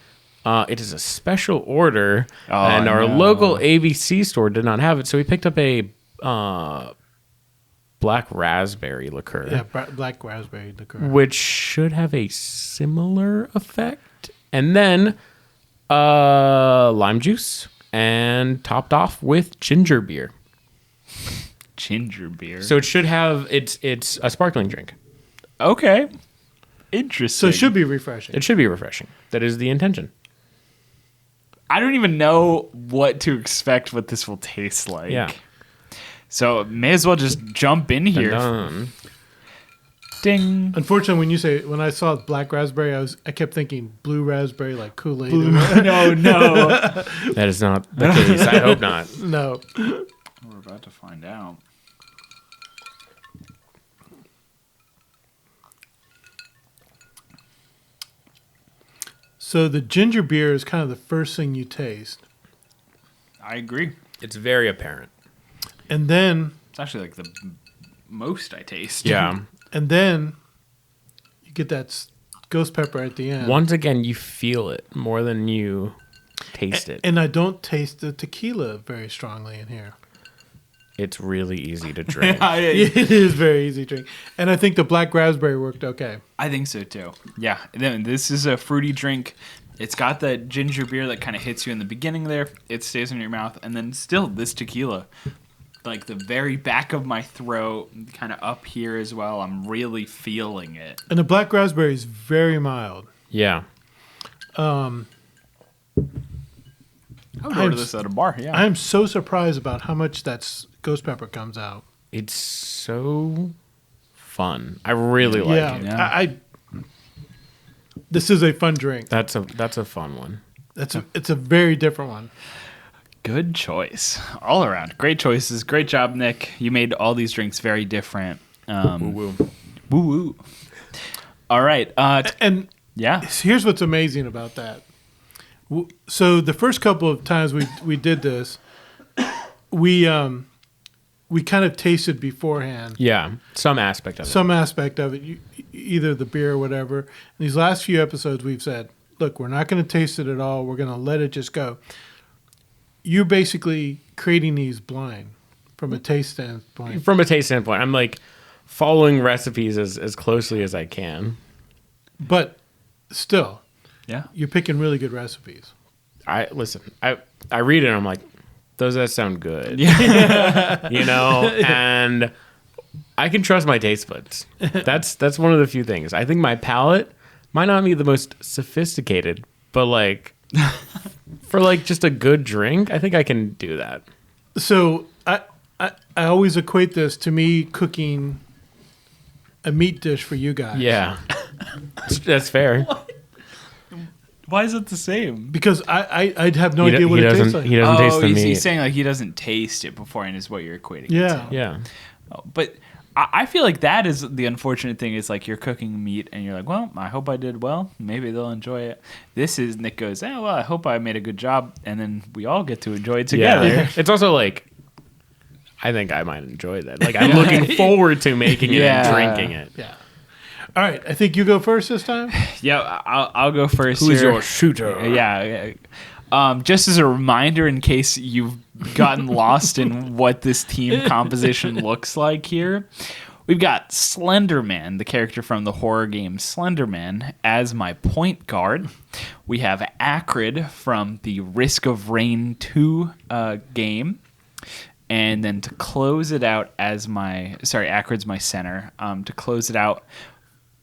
it is a special order, and our local ABC store did not have it, so we picked up a black raspberry liqueur. Yeah, black raspberry liqueur. Which should have a similar effect. And then lime juice, and topped off with ginger beer. Ginger beer. So it should have it's a sparkling drink. Okay. Interesting. So it should be refreshing. It should be refreshing. That is the intention. I don't even know what to expect what this will taste like. Yeah. So may as well just jump in here. Dun-dun. Ding. Unfortunately, when I saw black raspberry, I kept thinking blue raspberry, like Kool-Aid. No. That is not the case. I hope not. No. We're about to find out. So the ginger beer is kind of the first thing you taste. I agree. It's very apparent. And then It's actually like the most I taste. Yeah. And then you get that ghost pepper at the end. Once again, you feel it more than you taste it. And I don't taste the tequila very strongly in here. It's really easy to drink. It is very easy to drink. And I think the black raspberry worked okay. I think so too. Yeah. Then this is a fruity drink. It's got the ginger beer that kind of hits you in the beginning there. It stays in your mouth. And then still this tequila. Like the very back of my throat, kind of up here as well. I'm really feeling it. And the black raspberry is very mild. Yeah. I would order this at a bar. Yeah. I am so surprised about how much that ghost pepper comes out. It's so fun. I really like it. Yeah. This is a fun drink. That's a fun one. It's a very different one. Good choice. All around. Great choices. Great job, Nick. You made all these drinks very different. Woo-woo. Woo-woo. All right. And Yeah. here's what's amazing about that. So the first couple of times we did this, we kind of tasted beforehand Yeah. Some aspect of it. some aspect of it, either the beer or whatever. In these last few episodes, we've said, look, we're not going to taste it at all. We're going to let it just go. You're basically creating these blind from a taste standpoint. From a taste standpoint, I'm like following recipes as closely as I can. But still, Yeah. you're picking really good recipes. I read it and I'm like, does that sound good? Yeah. You know, and I can trust my taste buds. That's one of the few things. I think my palate might not be the most sophisticated, but like for like just a good drink, I think I can do that. So I always equate this to me cooking a meat dish for you guys. Yeah. That's fair. Why is it the same? Because I'd have no idea what it tastes like. He doesn't taste the meat. He's saying like he doesn't taste it beforehand is what you're equating. Yeah. It to. Yeah. But I feel like that is the unfortunate thing is like you're cooking meat and you're like, well, I hope I did well. Maybe they'll enjoy it. This is Nick goes, well, I hope I made a good job. And then we all get to enjoy it together. Yeah. It's also like, I think I might enjoy that. Like I'm looking forward to making it and drinking it. Yeah. All right. I think you go first this time. Yeah, I'll go first. Who's here. your shooter? Yeah. Just as a reminder, in case you've gotten lost in what this team composition looks like here, we've got Slenderman, the character from the horror game Slenderman, as my point guard. We have Acrid from the Risk of Rain 2 game. And then to close it out Acrid's my center. To close it out,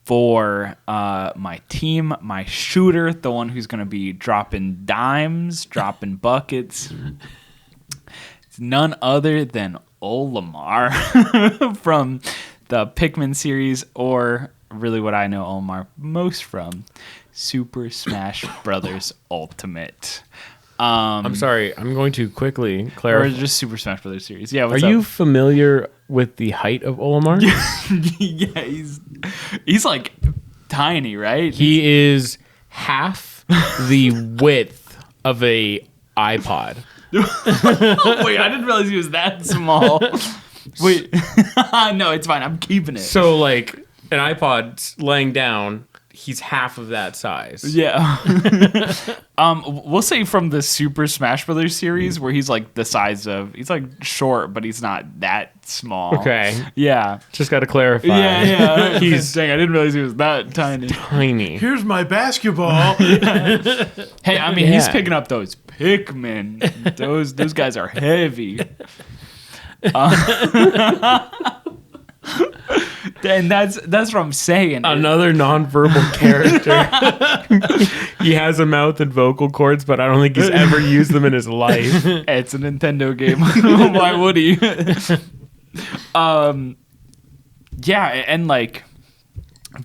for my team, my shooter, the one who's going to be dropping dimes, dropping buckets. It's none other than Olimar from the Pikmin series, or really what I know Olimar most from, Super Smash Brothers Ultimate. I'm sorry. I'm going to quickly Or clarify. just Super Smash Brothers series. Yeah, Are what's you up? familiar with the height of Olimar? Yeah, he's like tiny, right? He is half the width of a iPod. Wait, I didn't realize he was that small. Wait, no, it's fine. I'm keeping it. So like an iPod laying down, he's half of that size. Yeah. We'll say from the Super Smash Brothers series where he's like the size of, he's like short, but he's not that small. Okay. Yeah. Just got to clarify. Yeah. He's dang, I didn't realize he was that tiny. tiny. Here's my basketball. Hey, I mean, he's Yeah. picking up those Pikmin. Those guys are heavy. And that's what I'm saying. Another nonverbal character. He has a mouth and vocal cords, but I don't think he's ever used them in his life. It's a Nintendo game. Why would he? Yeah, and like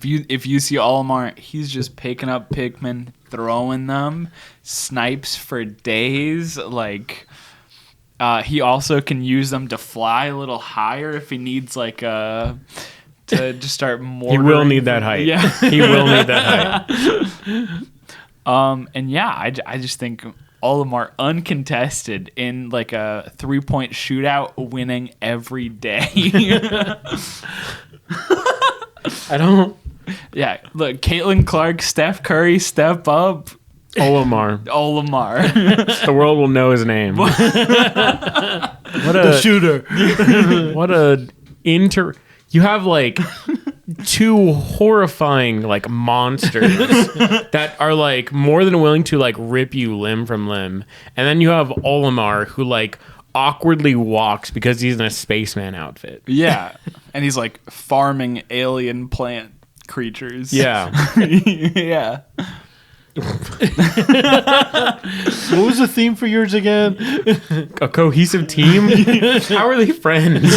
if you see Olimar, he's just picking up Pikmin, throwing them, snipes for days. Like he also can use them to fly a little higher if he needs like to just start more. He will need that height. Yeah. He will need that height. And yeah, I just think Olimar uncontested in like a 3-point shootout, winning every day. I don't. Yeah, look, Caitlin Clark, Steph Curry, step up. Olimar. Olimar. The world will know his name. What The a shooter. what a You have like two horrifying like monsters that are like more than willing to like rip you limb from limb, and then you have Olimar who like awkwardly walks because he's in a spaceman outfit. Yeah, and he's like farming alien plant creatures. Yeah. Yeah. What was the theme for yours again? A cohesive team? How are they friends?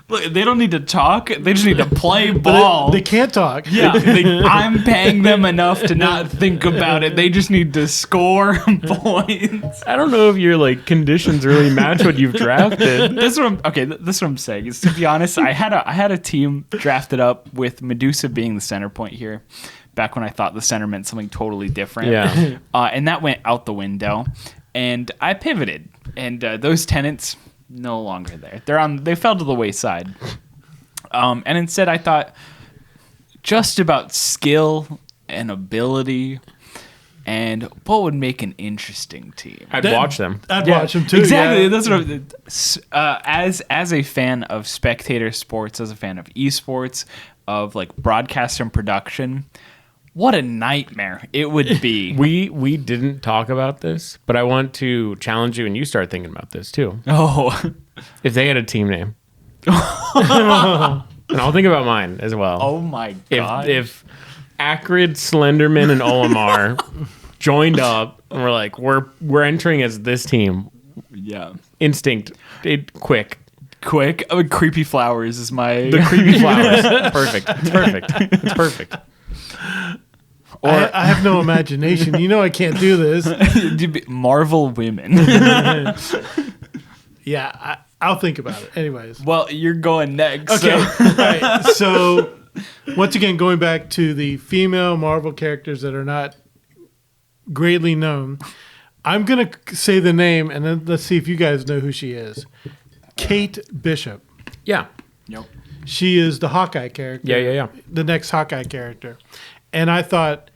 Look, they don't need to talk. They just need to play ball. They can't talk. Yeah, I'm paying them enough to not think about it. They just need to score points. I don't know if your like conditions really match what you've drafted. This is what I'm saying. Is, to be honest, I had a team drafted up with Medusa being the center point here, back when I thought the center meant something totally different. Yeah. And that went out the window, and I pivoted, and those tenants no longer there. They fell to the wayside. And instead I thought just about skill and ability and what would make an interesting team. I'd watch them. I'd Yeah, watch them too. Exactly. Yeah. That's what as a fan of spectator sports, as a fan of esports, of like broadcast and production, what a nightmare it would be. We didn't talk about this, but I want to challenge you and you start thinking about this too. Oh. If they had a team name. And I'll think about mine as well. Oh my god. If Acrid, Slenderman, and Olimar joined up and we're like, we're entering as this team. Yeah. Instinct, quick. quick. Creepy Flowers is my The creepy flowers. Perfect. It's perfect. It's perfect. I have no imagination. You know I can't do this. Marvel Women. Yeah, I'll think about it. Anyways. Well, you're going next. Okay. So. All right. So, once again, going back to the female Marvel characters that are not greatly known, I'm going to say the name, and then let's see if you guys know who she is. Kate Bishop. Yeah. Yep. She is the Hawkeye character. Yeah. The next Hawkeye character. And I thought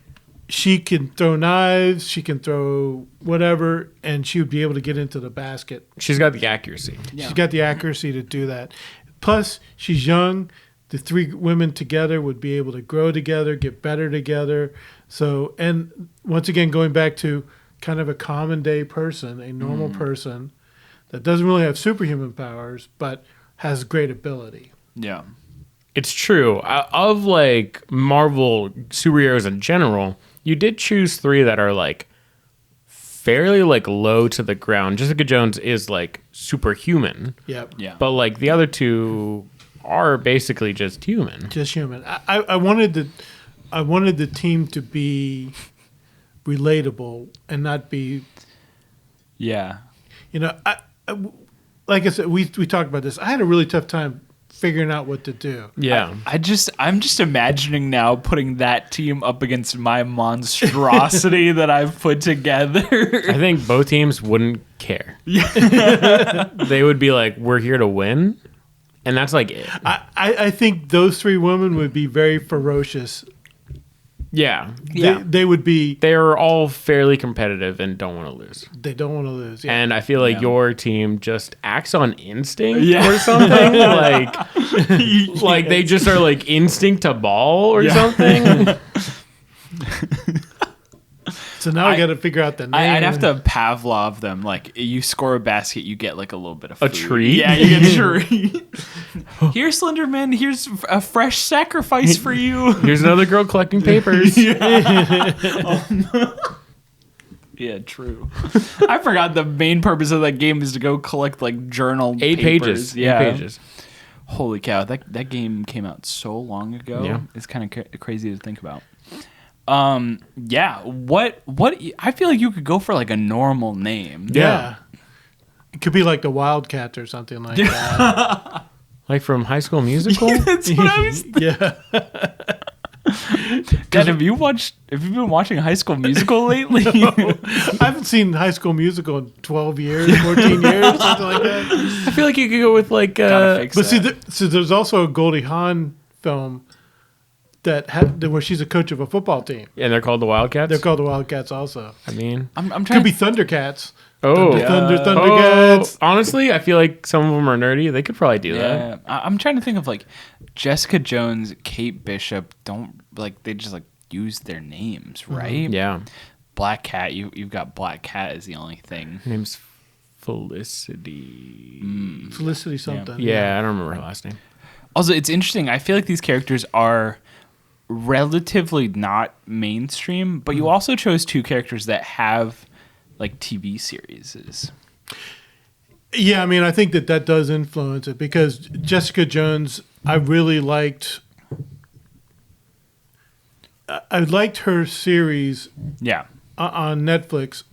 she can throw knives, she can throw whatever, and she would be able to get into the basket. She's got the accuracy. She's got the accuracy to do that. Plus, she's young. The three women together would be able to grow together, get better together. So, and once again, going back to kind of a common day person, a normal person that doesn't really have superhuman powers, but has great ability. Yeah. It's true. Of like Marvel superheroes in general, you did choose three that are like fairly like low to the ground. Jessica Jones is like superhuman. Yep. Yeah. But like the other two are basically just human. Just human. I wanted the team to be relatable and not be, Yeah. you know, like I said, we talked about this. I had a really tough time figuring out what to do. Yeah. I'm just imagining now putting that team up against my monstrosity that I've put together. I think both teams wouldn't care. They would be like, we're here to win. And that's like it. I think those three women would be very ferocious. Yeah. They would be. They're all fairly competitive and don't want to lose. They don't want to lose. Yeah. And I feel like your team just acts on instinct Yeah. or something. like they just are like instinct to ball or something. So now I got to figure out the name. I'd have to Pavlov them. Like, you score a basket, you get like a little bit of food. A treat? Yeah, you get a treat. Here's Slenderman. Here's a fresh sacrifice for you. Here's another girl collecting papers. Yeah, true. I forgot the main purpose of that game is to go collect like journal 8 papers. pages. Yeah. 8 pages. Holy cow, that game came out so long ago. Yeah. It's kind of crazy to think about. Yeah. What? I feel like you could go for like a normal name. Yeah. It could be like the Wildcats or something like that. Like from High School Musical? That's what I was. Yeah. Dad, have you been watching High School Musical lately? I haven't seen High School Musical in 12 years, 14 years, something like that. I feel like you could go with like Gotta fix But see, that. so there's also a Goldie Hawn film where she's a coach of a football team. and they're called the Wildcats. They're called the Wildcats also. I mean, I'm Could trying be to. Thundercats. oh, Thundercats. honestly, I feel like some of them are nerdy. They could probably do that. Yeah, I'm trying to think of like Jessica Jones, Kate Bishop. They just like use their names, right? Yeah. Black Cat. You've got Black Cat is the only thing. Her name's Felicity. Felicity something. Yeah, I don't remember her last name. Also, it's interesting. I feel like these characters are relatively not mainstream, but you also chose two characters that have like TV series. Yeah, I mean, I think that does influence it because Jessica Jones, I really liked. I liked her series Yeah. on Netflix.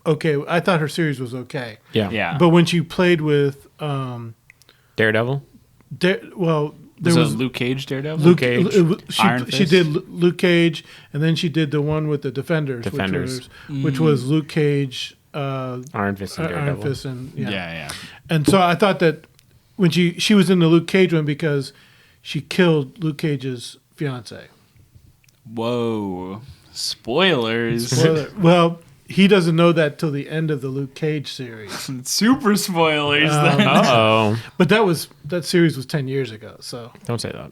Okay, I thought her series was okay. Yeah. Yeah. But when she played with, Daredevil. there was was it Luke Cage Daredevil? Luke Cage, Iron She Fist? did Luke Cage, and then she did the one with the Defenders, which was Luke Cage, Iron Fist and Iron Daredevil. Fist, and Yeah. And so I thought that when she was in the Luke Cage one because she killed Luke Cage's fiance. Whoa. Spoilers. Well, he doesn't know that till the end of the Luke Cage series. Super spoilers. then. Uh-oh. But that series was 10 years ago. So Don't say that.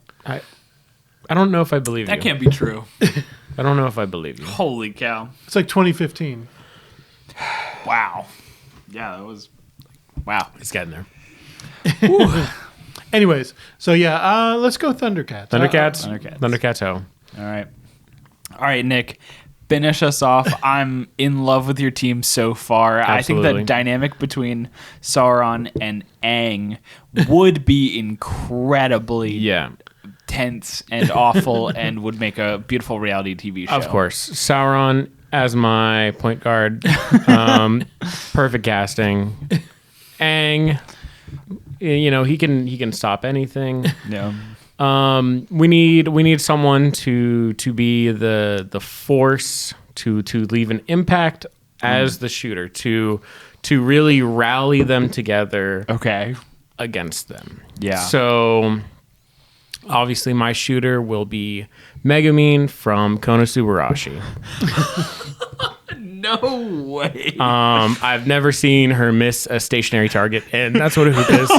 I don't know if I believe you. That can't be true. I don't know if I believe you. Holy cow. it's like 2015. Wow. Yeah, that was. Wow. It's getting there. Anyways, so yeah, let's go Thundercats. Thundercats. Thundercats. Thundercats ho. All right, Nick. finish us off, I'm in love with your team so far. Absolutely. I think the dynamic between Sauron and Aang would be incredibly tense and awful and would make a beautiful reality TV show. Of course. Sauron as my point guard. Perfect casting. Aang, he can stop anything. Yeah. We need someone to be the force to leave an impact as the shooter to really rally them together. Okay. Against them. Yeah. So obviously my shooter will be Megumin from Konosubarashi. No way. I've never seen her miss a stationary target, and that's what a hoop is.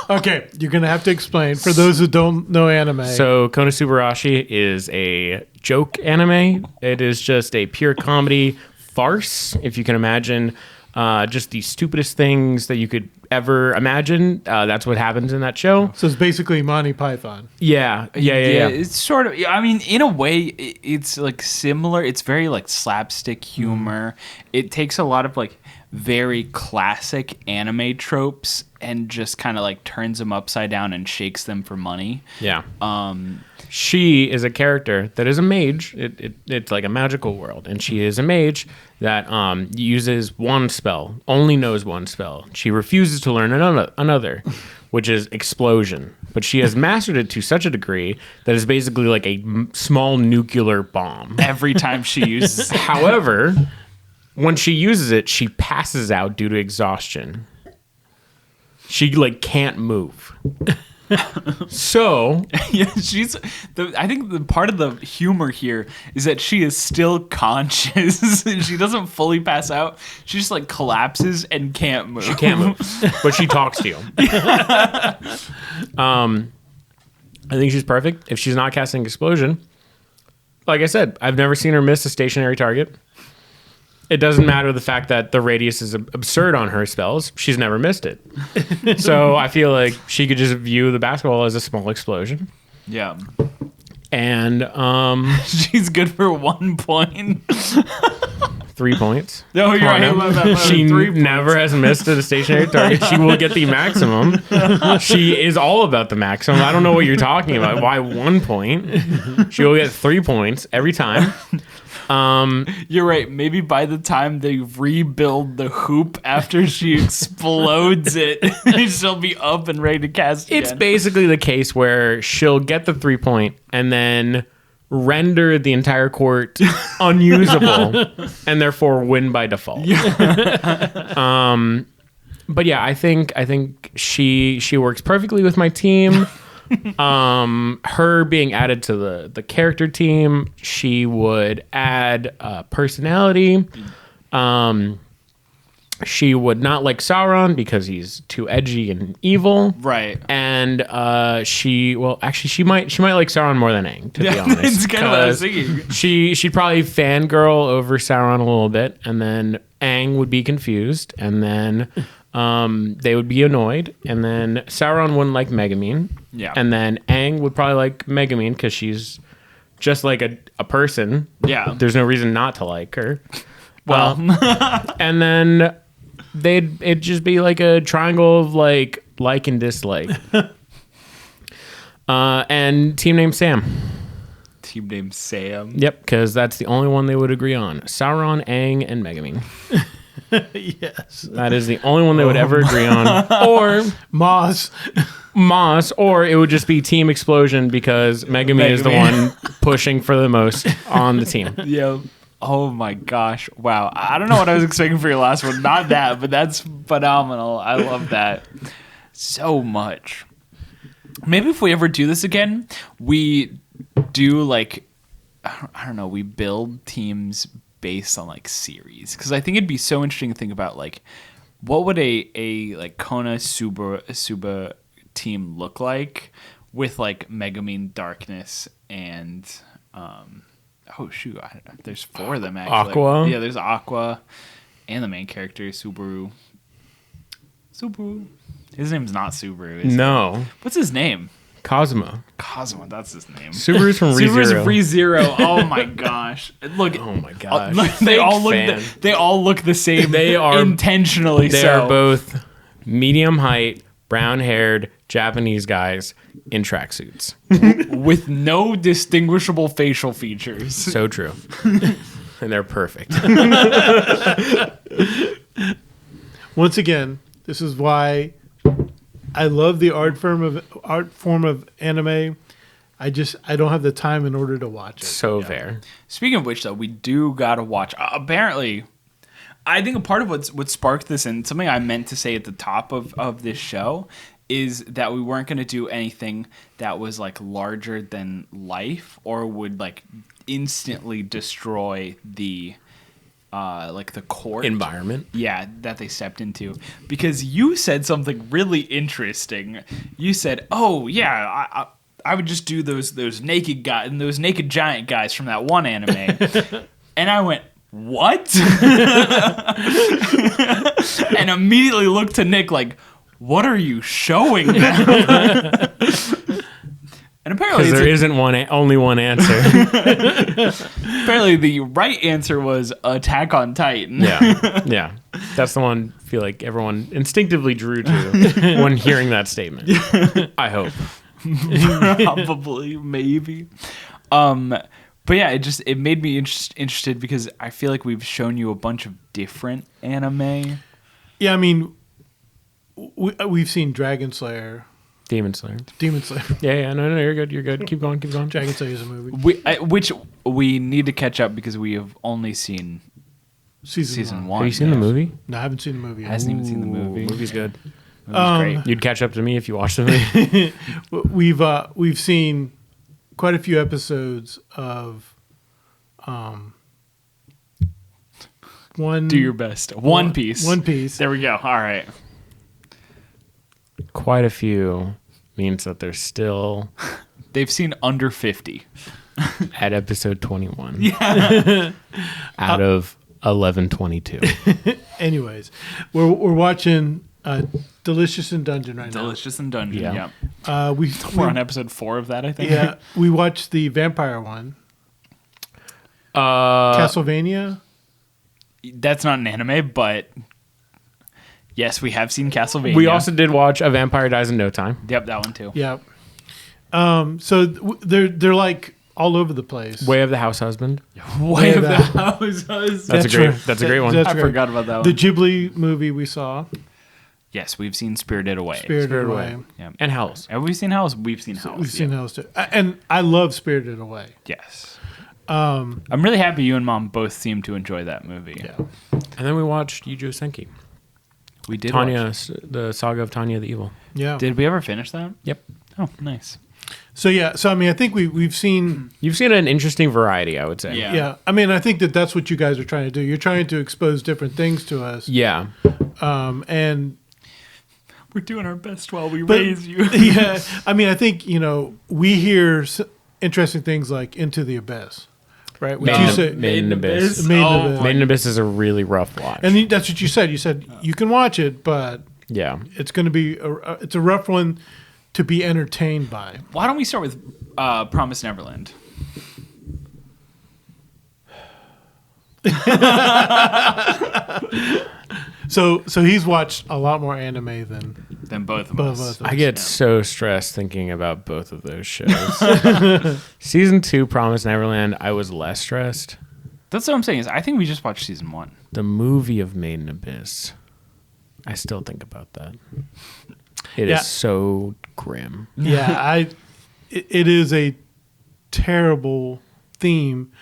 Okay, you're going to have to explain for those who don't know anime. So Konosubarashi is a joke anime. It is just a pure comedy farce, if you can imagine. Just the stupidest things that you could ever imagine. That's what happens in that show. So it's basically Monty Python. Yeah. It's sort of, I mean, in a way, it's like similar. It's very like slapstick humor. It takes a lot of like very classic anime tropes and just kind of like turns them upside down and shakes them for money. Yeah. She is a character that is a mage. It's like a magical world, and she is a mage that uses one spell, only knows one spell. She refuses to learn another, which is explosion. But she has mastered it to such a degree that it's basically like a small nuclear bomb. Every time she uses it. However, when she uses it, she passes out due to exhaustion. She like can't move. So Yeah, I think the part of the humor here is that she is still conscious and she doesn't fully pass out. She just like collapses and can't move. she can't move, but she talks to you. I think she's perfect. If she's not casting explosion, like I said, I've never seen her miss a stationary target. It doesn't matter the fact that the radius is absurd on her spells. She's never missed it. So I feel like she could just view the basketball as a small explosion. Yeah. And She's good for 1 point. 3 points. No, you're right. Hannah. I love that. She 3 points. never has missed a stationary target. She will get the maximum. She is all about the maximum. I don't know what you're talking about. Why 1 point? She will get 3 points every time. You're right. Maybe by the time they rebuild the hoop after she explodes it, she'll be up and ready to cast again. It's basically the case where she'll get the 3 point and then render the entire court unusable and therefore win by default. But yeah, I think she works perfectly with my team. Her being added to the character team, she would add personality. She would not like Sauron because he's too edgy and evil. Right. And she might like Sauron more than Aang, to be honest. It's kind of what I was thinking. She'd probably fangirl over Sauron a little bit, and then Aang would be confused, and then they would be annoyed, and then Sauron wouldn't like Megumin. Yeah. And then Aang would probably like Megumin because she's just like a person. Yeah. There's no reason not to like her. Well, And then it'd just be like a triangle of like and dislike. And team name Sam. team name Sam. Yep, because that's the only one they would agree on. Sauron, Aang, and Megumin. Yes. That is the only one they would ever agree on. Or Moss. or it would just be Team Explosion because Megumin is the one pushing for the most on the team. Yeah. Oh my gosh. Wow. I don't know what I was expecting for your last one. Not that, but that's phenomenal. I love that so much. Maybe if we ever do this again, we do like, I don't know, we build teams based on like series. Because I think it'd be so interesting to think about like, what would a like Konosuba team look like with like Megumin, Darkness, and oh shoot, there's 4 of them actually. Aqua. Yeah, there's Aqua, and the main character Subaru. His name's not Subaru. Is it? No. What's his name? Cosmo. Cosmo, that's his name. Subaru's from Subaru's ReZero. ReZero. Oh my gosh! Look, Oh my gosh. they Fake all look. fan. They all look the same. They are intentionally. They so. are both medium height, brown haired Japanese guys in tracksuits. with no distinguishable facial features. So true. And they're perfect. Once again, this is why I love the art form of anime. I don't have the time in order to watch it. So fair. Speaking of which, though, we do gotta watch. Apparently, I think a part of what sparked this, and something I meant to say at the top of this show, is that we weren't going to do anything that was like larger than life or would like instantly destroy the like the court Environment. Yeah, that they stepped into, because you said something really interesting. You said, "Oh yeah, I would just do those naked guys and those naked giant guys from that one anime," and I went, "What?" And immediately looked to Nick like, "What are you showing now?" And apparently Because there isn't only one answer. apparently the right answer was Attack on Titan. Yeah. That's the one I feel like everyone instinctively drew to when hearing that statement. I hope. Probably, maybe. But yeah, it made me interested because I feel like we've shown you a bunch of different anime. Yeah, I mean, we've seen Dragon Slayer. Demon Slayer. Yeah, no, you're good. Keep going. Dragon Slayer is a movie. Which we need to catch up because we have only seen season one. Have you seen the movie? No, I haven't seen the movie yet. Hasn't even seen the movie. Movie's good. Movie's great. You'd catch up to me if you watched the movie. We've seen quite a few episodes of one. Do your best. One Piece. One Piece. There we go. All right. Quite a few means that they're still They've seen under 50. at episode 21. Yeah. Out of 1122. Anyways, we're watching Delicious in Dungeon right Delicious in Dungeon. Yeah. Yeah. now. We're on episode 4 of that, I think. Yeah, we watched the vampire one. Castlevania. That's not an anime, but yes, we have seen Castlevania. We also did watch A Vampire Dies in No Time. Yep, that one too. Yeah. So they're like all over the place. Way of the House Husband. Way of the that. House. That's a great one. That's I great. forgot about that The one. Ghibli movie we saw, Yes, we've seen Spirited Away. Spirited Away. Yeah. And House. Have we seen House? We've seen House. We've seen yeah. those too, and I love Spirited Away. Yes. I'm really happy you and Mom both seem to enjoy that movie. Yeah. And then we watched Yujo Senki. We did. Tanya, the saga of Tanya the Evil. Yeah. Did we ever finish that? Yep. Oh, nice. So I mean, I think we've seen. You've seen an interesting variety, I would say. Yeah. Yeah, I mean, I think that's what you guys are trying to do. You're trying to expose different things to us. Yeah. And We're doing our best while we but, raise you. Yeah, I mean, I think we hear interesting things like Into the Abyss, right? Would you say Made in Abyss. Made in Oh, Abyss. Made in Abyss is a really rough watch. And that's what you said. You said you can watch it, but yeah. it's going to be it's a rough one to be entertained by. Why don't we start with Promise Neverland? So he's watched a lot more anime Than both of both us. of us. I get so stressed thinking about both of those shows. Season 2, Promise Neverland, I was less stressed. That's what I'm saying. Is I think we just watched season 1. The movie of Made in Abyss, I still think about that. It Yeah. is so grim. Yeah, it is a terrible theme,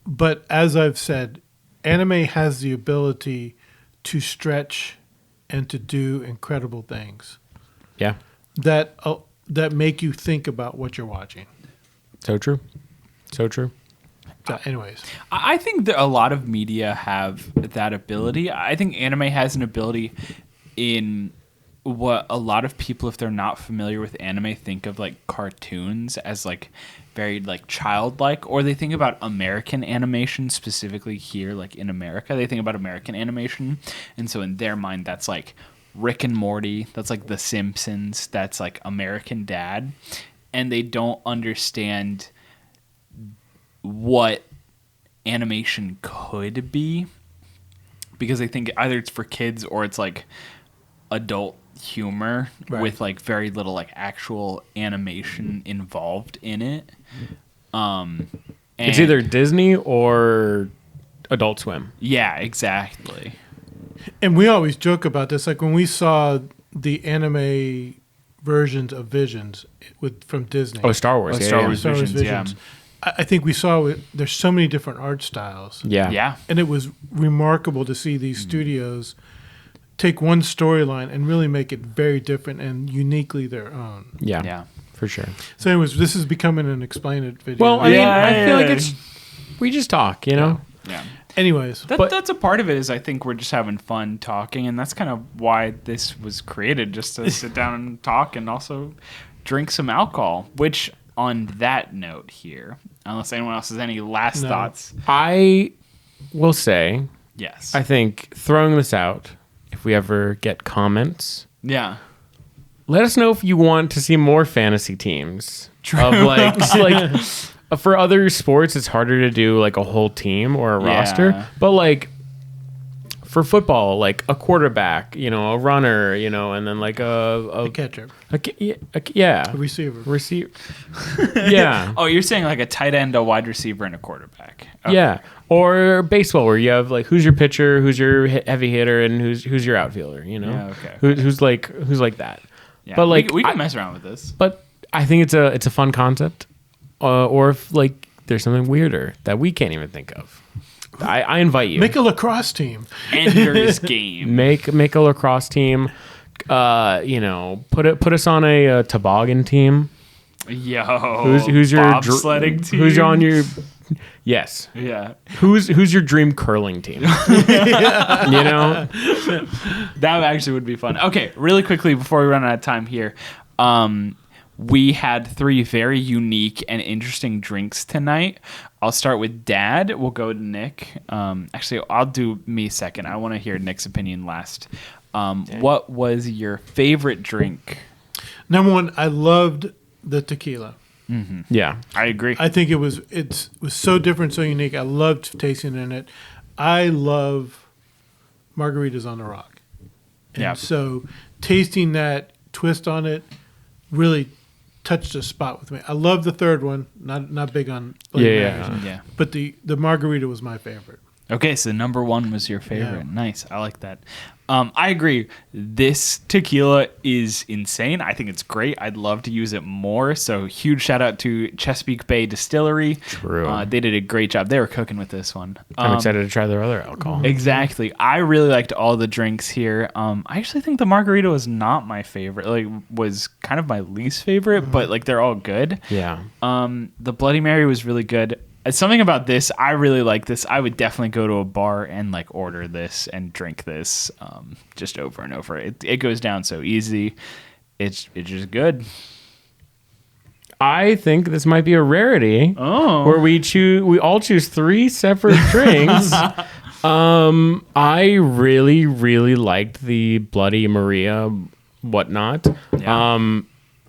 but as I've said, anime has the ability to stretch and to do incredible things Yeah. that make you think about what you're watching. So true. So true. So anyways, I think that a lot of media have that ability. I think anime has an ability in what a lot of people, if they're not familiar with anime, think of like cartoons as like very like childlike, or they think about American animation specifically here, like in America, they think about American animation. And so in their mind, that's like Rick and Morty, that's like The Simpsons, that's like American Dad. and they don't understand what animation could be, because they think either it's for kids or it's like adult humor with like very little like actual animation involved in it. It's either Disney or Adult Swim. Yeah, exactly. And we always joke about this. Like when we saw the anime versions of Visions from Disney. Oh, Star Wars. Star Wars Star Wars Visions, Visions. I think we saw it. There's so many different art styles. Yeah. And it was remarkable to see these studios take one storyline and really make it very different and uniquely their own. Yeah. For sure. So anyways, this is becoming an Explain It video. Well, I mean, Yeah, I feel like yeah. it's we just talk, you know. Yeah. anyways, That's a part of it, is I think we're just having fun talking, and that's kind of why this was created, just to sit down and talk and also drink some alcohol. Which, on that note here, unless anyone else has any last thoughts. I will say, Yes. I think throwing this out, if we ever get comments, Yeah. let us know if you want to see more fantasy teams. Of like, for other sports, it's harder to do like a whole team or a roster. But like for football, like a quarterback, a runner, and then like a catcher, a receiver. Yeah. Oh, you're saying like a tight end, a wide receiver, and a quarterback. Okay. Yeah. Or baseball, where you have like who's your pitcher, who's your heavy hitter, and who's your outfielder. Yeah, okay. Who's like that. Yeah. But like we can mess around with this. But I think it's a fun concept. Or if like there's something weirder that we can't even think of, I invite you. Make a lacrosse team. Ender's Game. Make a lacrosse team. Put us on a toboggan team. Yo. Who's your bobsledding team? Who's on your yes. Yeah. Who's your dream curling team? That actually would be fun. Okay, really quickly before we run out of time here. We had 3 very unique and interesting drinks tonight. I'll start with Dad. We'll go to Nick. Actually, I'll do me second. I want to hear Nick's opinion last. What was your favorite drink? Number one, I loved the tequila. Mm-hmm. Yeah, I agree. I think it was so different, so unique. I loved tasting in it. I love margaritas on the rock. And so tasting that twist on it really touched a spot with me. I love the third one. Not big on Bloody Marys, Yeah. but the margarita was my favorite. Okay, so number 1 was your favorite. Yeah. Nice. I like that. I agree. This tequila is insane. I think it's great. I'd love to use it more. So huge shout out to Chesapeake Bay Distillery. True. They did a great job. They were cooking with this one. I'm excited to try their other alcohol. Exactly. I really liked all the drinks here. I actually think the margarita was not my favorite. Like, was kind of my least favorite, but like they're all good. Yeah. The Bloody Mary was really good. Something about this, I really like this. I would definitely go to a bar and like order this and drink this just over and over. It goes down so easy. It's just good. I think this might be a rarity. Where we all choose 3 separate drinks. I really, really liked the Bloody Maria whatnot. Yeah.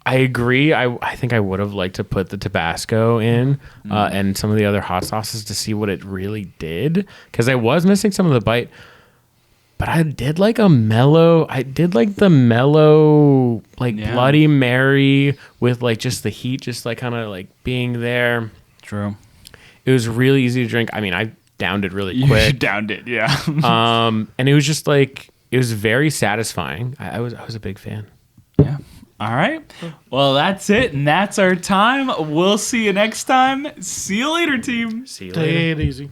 I agree. I think I would have liked to put the Tabasco in and some of the other hot sauces to see what it really did, because I was missing some of the bite. But I did like the mellow Bloody Mary with like just the heat just like kind of like being there. True. It was really easy to drink. I mean, I downed it really quick. You downed it, yeah. And it was just like, it was very satisfying. I was a big fan. Yeah. All right. Well, that's it. And that's our time. We'll see you next time. See you later, team. See you later. Take it easy.